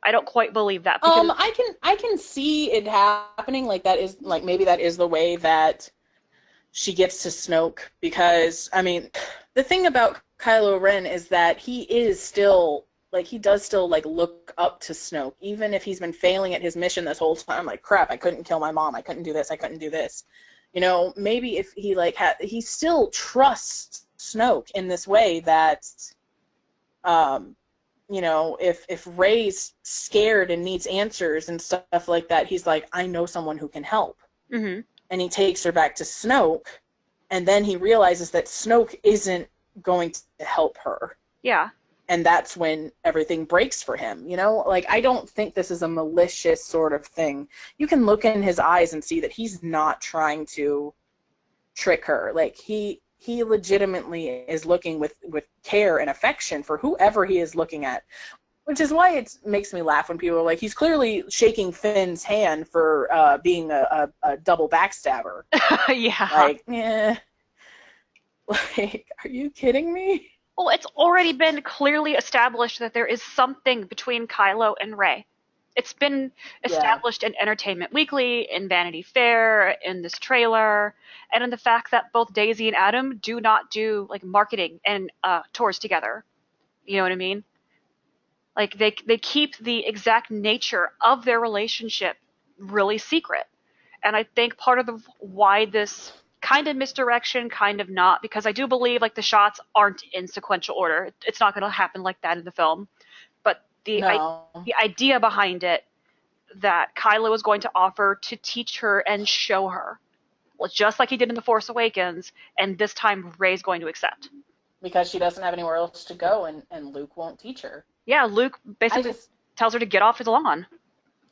I don't quite believe that because I can see it happening, like that is like maybe that is the way that she gets to Snoke, because I mean, the thing about Kylo Ren is that he is still like, he does still like look up to Snoke, even if he's been failing at his mission this whole time. Like, crap, I couldn't kill my mom, I couldn't do this, I couldn't do this. Maybe if he like he still trusts Snoke in this way that, um, if Rey's scared and needs answers and stuff like that, he's like, I know someone who can help, hmm and he takes her back to Snoke, and then he realizes that Snoke isn't going to help her. yeah. And that's when everything breaks for him, Like, I don't think this is a malicious sort of thing. You can look in his eyes and see that he's not trying to trick her. Like, he legitimately is looking with care and affection for whoever he is looking at. Which is why it makes me laugh when people are like, he's clearly shaking Finn's hand for being a double backstabber. Yeah. Like, yeah, like, are you kidding me? Well, it's already been clearly established that there is something between Kylo and Rey. It's been Yeah. established in Entertainment Weekly, in Vanity Fair, in this trailer, and in the fact that both Daisy and Adam do not do like marketing and tours together. You know what I mean? Like they keep the exact nature of their relationship really secret. And I think part of why this kind of misdirection, kind of not, because I do believe like the shots aren't in sequential order. It's not going to happen like that in the film. But No. the idea behind it, that Kylo is going to offer to teach her and show her, just like he did in The Force Awakens, and this time Rey's going to accept. Because she doesn't have anywhere else to go, and Luke won't teach her. Yeah, Luke I basically just, tells her to get off his lawn.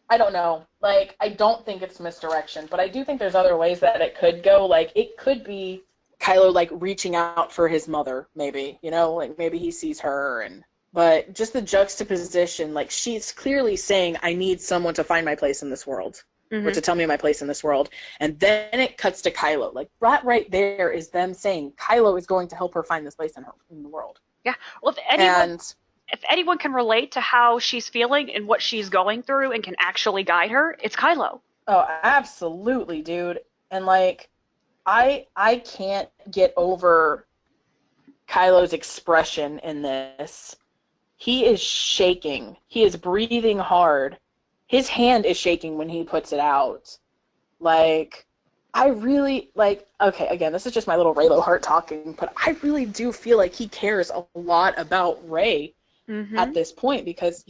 I don't know. Like, I don't think it's misdirection, but I do think there's other ways that it could go. Like, it could be Kylo, like, reaching out for his mother, maybe. You know, like, maybe he sees her, and. But just the juxtaposition, like, she's clearly saying, I need someone to find my place in this world, or Hmm. to tell me my place in this world. And then it cuts to Kylo. Like, that right there is them saying Kylo is going to help her find this place in the world. Yeah. Well, And if anyone can relate to how she's feeling and what she's going through and can actually guide her, it's Kylo. oh, absolutely, dude. And like I can't get over Kylo's expression in this. He is shaking. He is breathing hard. His hand is shaking when he puts it out. Like, I really, like, okay, again, this is just my little Reylo heart talking, but I really do feel like he cares a lot about Rey Hmm. at this point, because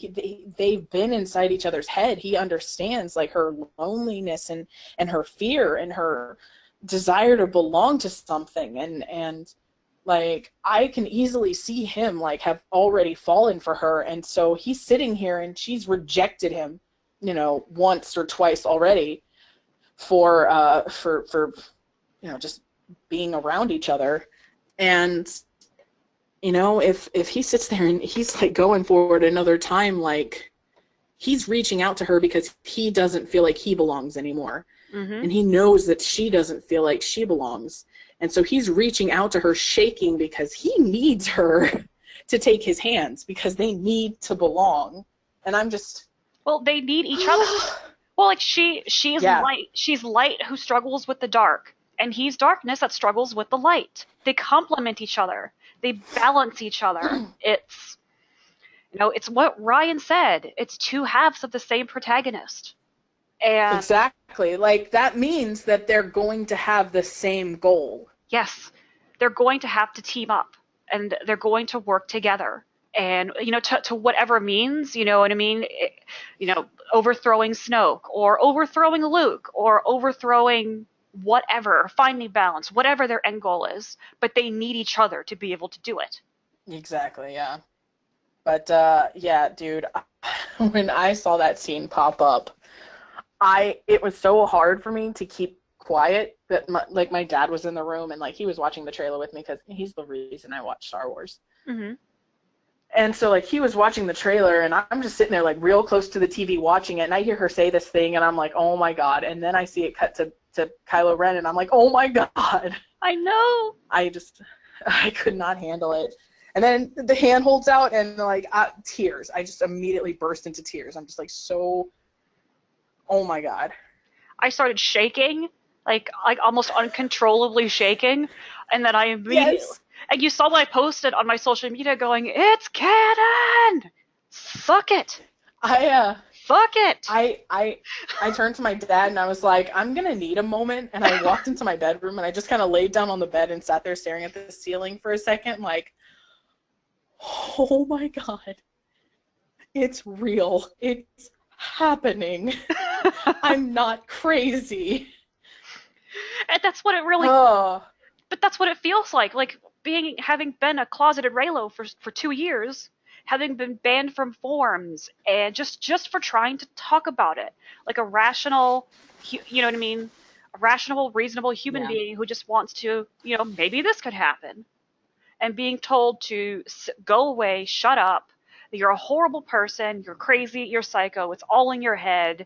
they've been inside each other's head. He understands, like, her loneliness and her fear and her desire to belong to something, and like, I can easily see him, like, have already fallen for her, and so he's sitting here and she's rejected him, once or twice already for just being around each other. And if he sits there and he's like going forward another time, like, he's reaching out to her because he doesn't feel like he belongs anymore, Hmm. and he knows that she doesn't feel like she belongs, and so he's reaching out to her shaking because he needs her to take his hands because they need to belong. And I'm just Well, they need each other. Well, like she's yeah, light. She's light who struggles with the dark, and he's darkness that struggles with the light. They complement each other. They balance each other. It's what Ryan said. It's two halves of the same protagonist. And exactly. Like, that means that they're going to have the same goal. yes, they're going to have to team up and they're going to work together. And to whatever means, you know what I mean? Overthrowing Snoke or overthrowing Luke or overthrowing whatever, finding balance, whatever their end goal is, but they need each other to be able to do it. Exactly, yeah. But yeah, dude, when I saw that scene pop up, it was so hard for me to keep quiet that my dad was in the room, and like he was watching the trailer with me because he's the reason I watch Star Wars. Hmm. And so like he was watching the trailer, and I'm just sitting there like real close to the TV watching it, and I hear her say this thing, and I'm like, oh my god. And then I see it cut to Kylo Ren, and I'm like, oh my god. I know. I could not handle it. And then the hand holds out, and like tears. I just immediately burst into tears. I'm just like, so, oh my god. I started shaking, like almost uncontrollably shaking, and then I immediately Yes. and you saw what I posted on my social media going, "It's canon! Suck it! I Fuck it!" I I I turned to my dad and I was like, I'm gonna need a moment. And I walked into my bedroom and I just kind of laid down on the bed and sat there staring at the ceiling for a second, like, oh my god, it's real. It's happening. I'm not crazy. And that's what it really Oh, but that's what it feels like having been a closeted Reylo for 2 years, having been banned from forums, and just for trying to talk about it like a rational, you know what I mean, a rational, reasonable human yeah. being who just wants to, maybe this could happen, and being told to go away, shut up. You're a horrible person. You're crazy. You're psycho. It's all in your head,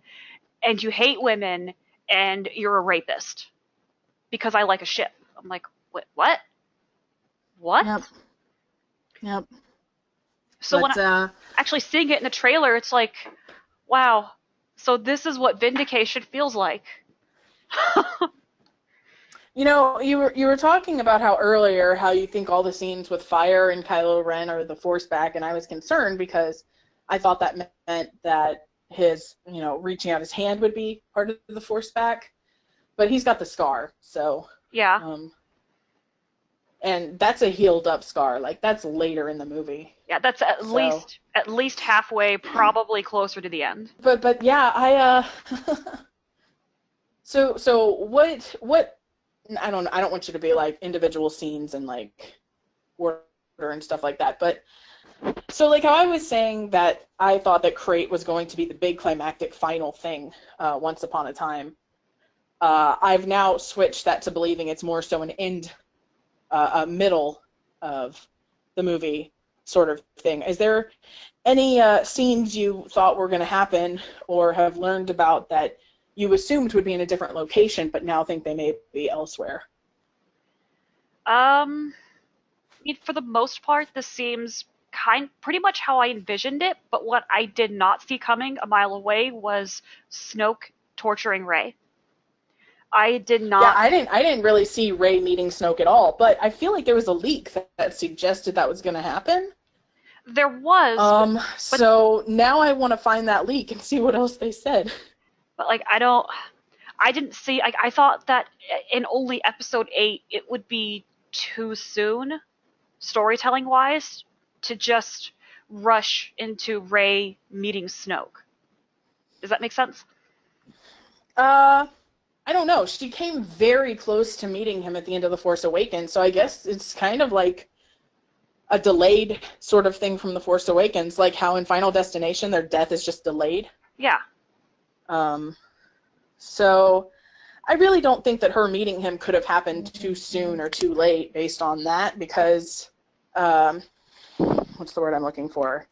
and you hate women, and you're a rapist because I like a ship. I'm like, what? What? Yep. Yep. So when But I actually seeing it in the trailer, it's like, wow. So this is what vindication feels like. you were talking about how you think all the scenes with Fire and Kylo Ren are the Force back, and I was concerned because I thought that meant that his, reaching out his hand would be part of the Force back, but he's got the scar, so, Yeah, um, and that's a healed up scar, like that's later in the movie, yeah. That's at so, least at least halfway, probably closer to the end. but yeah, I so what I don't want you to be like individual scenes and like order and stuff like that. But so like how I was saying that I thought that Crate was going to be the big climactic final thing once upon a time. I've now switched that to believing it's more so an end, a middle of the movie sort of thing. Is there any scenes you thought were going to happen or have learned about that you assumed would be in a different location, but now think they may be elsewhere? I mean, for the most part, this seems pretty much how I envisioned it, but what I did not see coming a mile away was Snoke torturing Rey. I did Yeah, not. I didn't really see Rey meeting Snoke at all, but I feel like there was a leak that suggested that was going to happen. There was, but So now I want to find that leak and see what else they said. like I don't. I didn't see. I thought that in only episode 8 it would be too soon, storytelling wise, to just rush into Rey meeting Snoke. Does that make sense? Uh, I don't know. She came very close to meeting him at the end of The Force Awakens, so I guess it's kind of like a delayed sort of thing from The Force Awakens, like how in Final Destination their death is just delayed. Yeah. Um, so I really don't think that her meeting him could have happened too soon or too late based on that because, um, what's the word I'm looking for?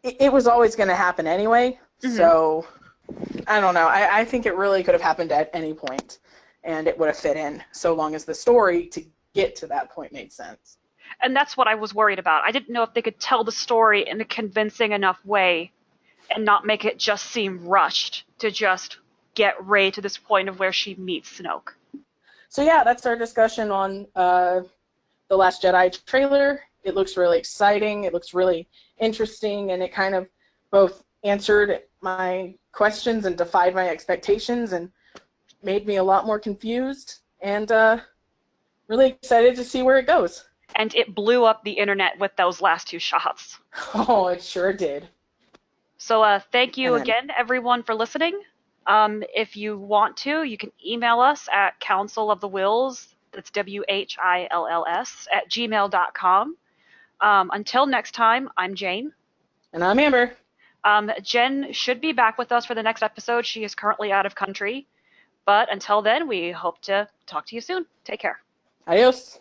It was always going to happen anyway, Hmm. so I don't know. I think it really could have happened at any point, and it would have fit in so long as the story to get to that point made sense. And that's what I was worried about. I didn't know if they could tell the story in a convincing enough way and not make it just seem rushed to just get Rey to this point of where she meets Snoke. So yeah, that's our discussion on the Last Jedi trailer. It looks really exciting. It looks really interesting, and it kind of both answered my questions and defied my expectations and made me a lot more confused and really excited to see where it goes. And it blew up the internet with those last two shots. Oh, it sure did. So thank you And then, again, everyone, for listening. If you want to, you can email us at Council of the Whills, that's WHILLS, at gmail.com. Until next time, I'm Jane. and I'm Amber. Jen should be back with us for the next episode. She is currently out of country. But until then, we hope to talk to you soon. Take care. Adios.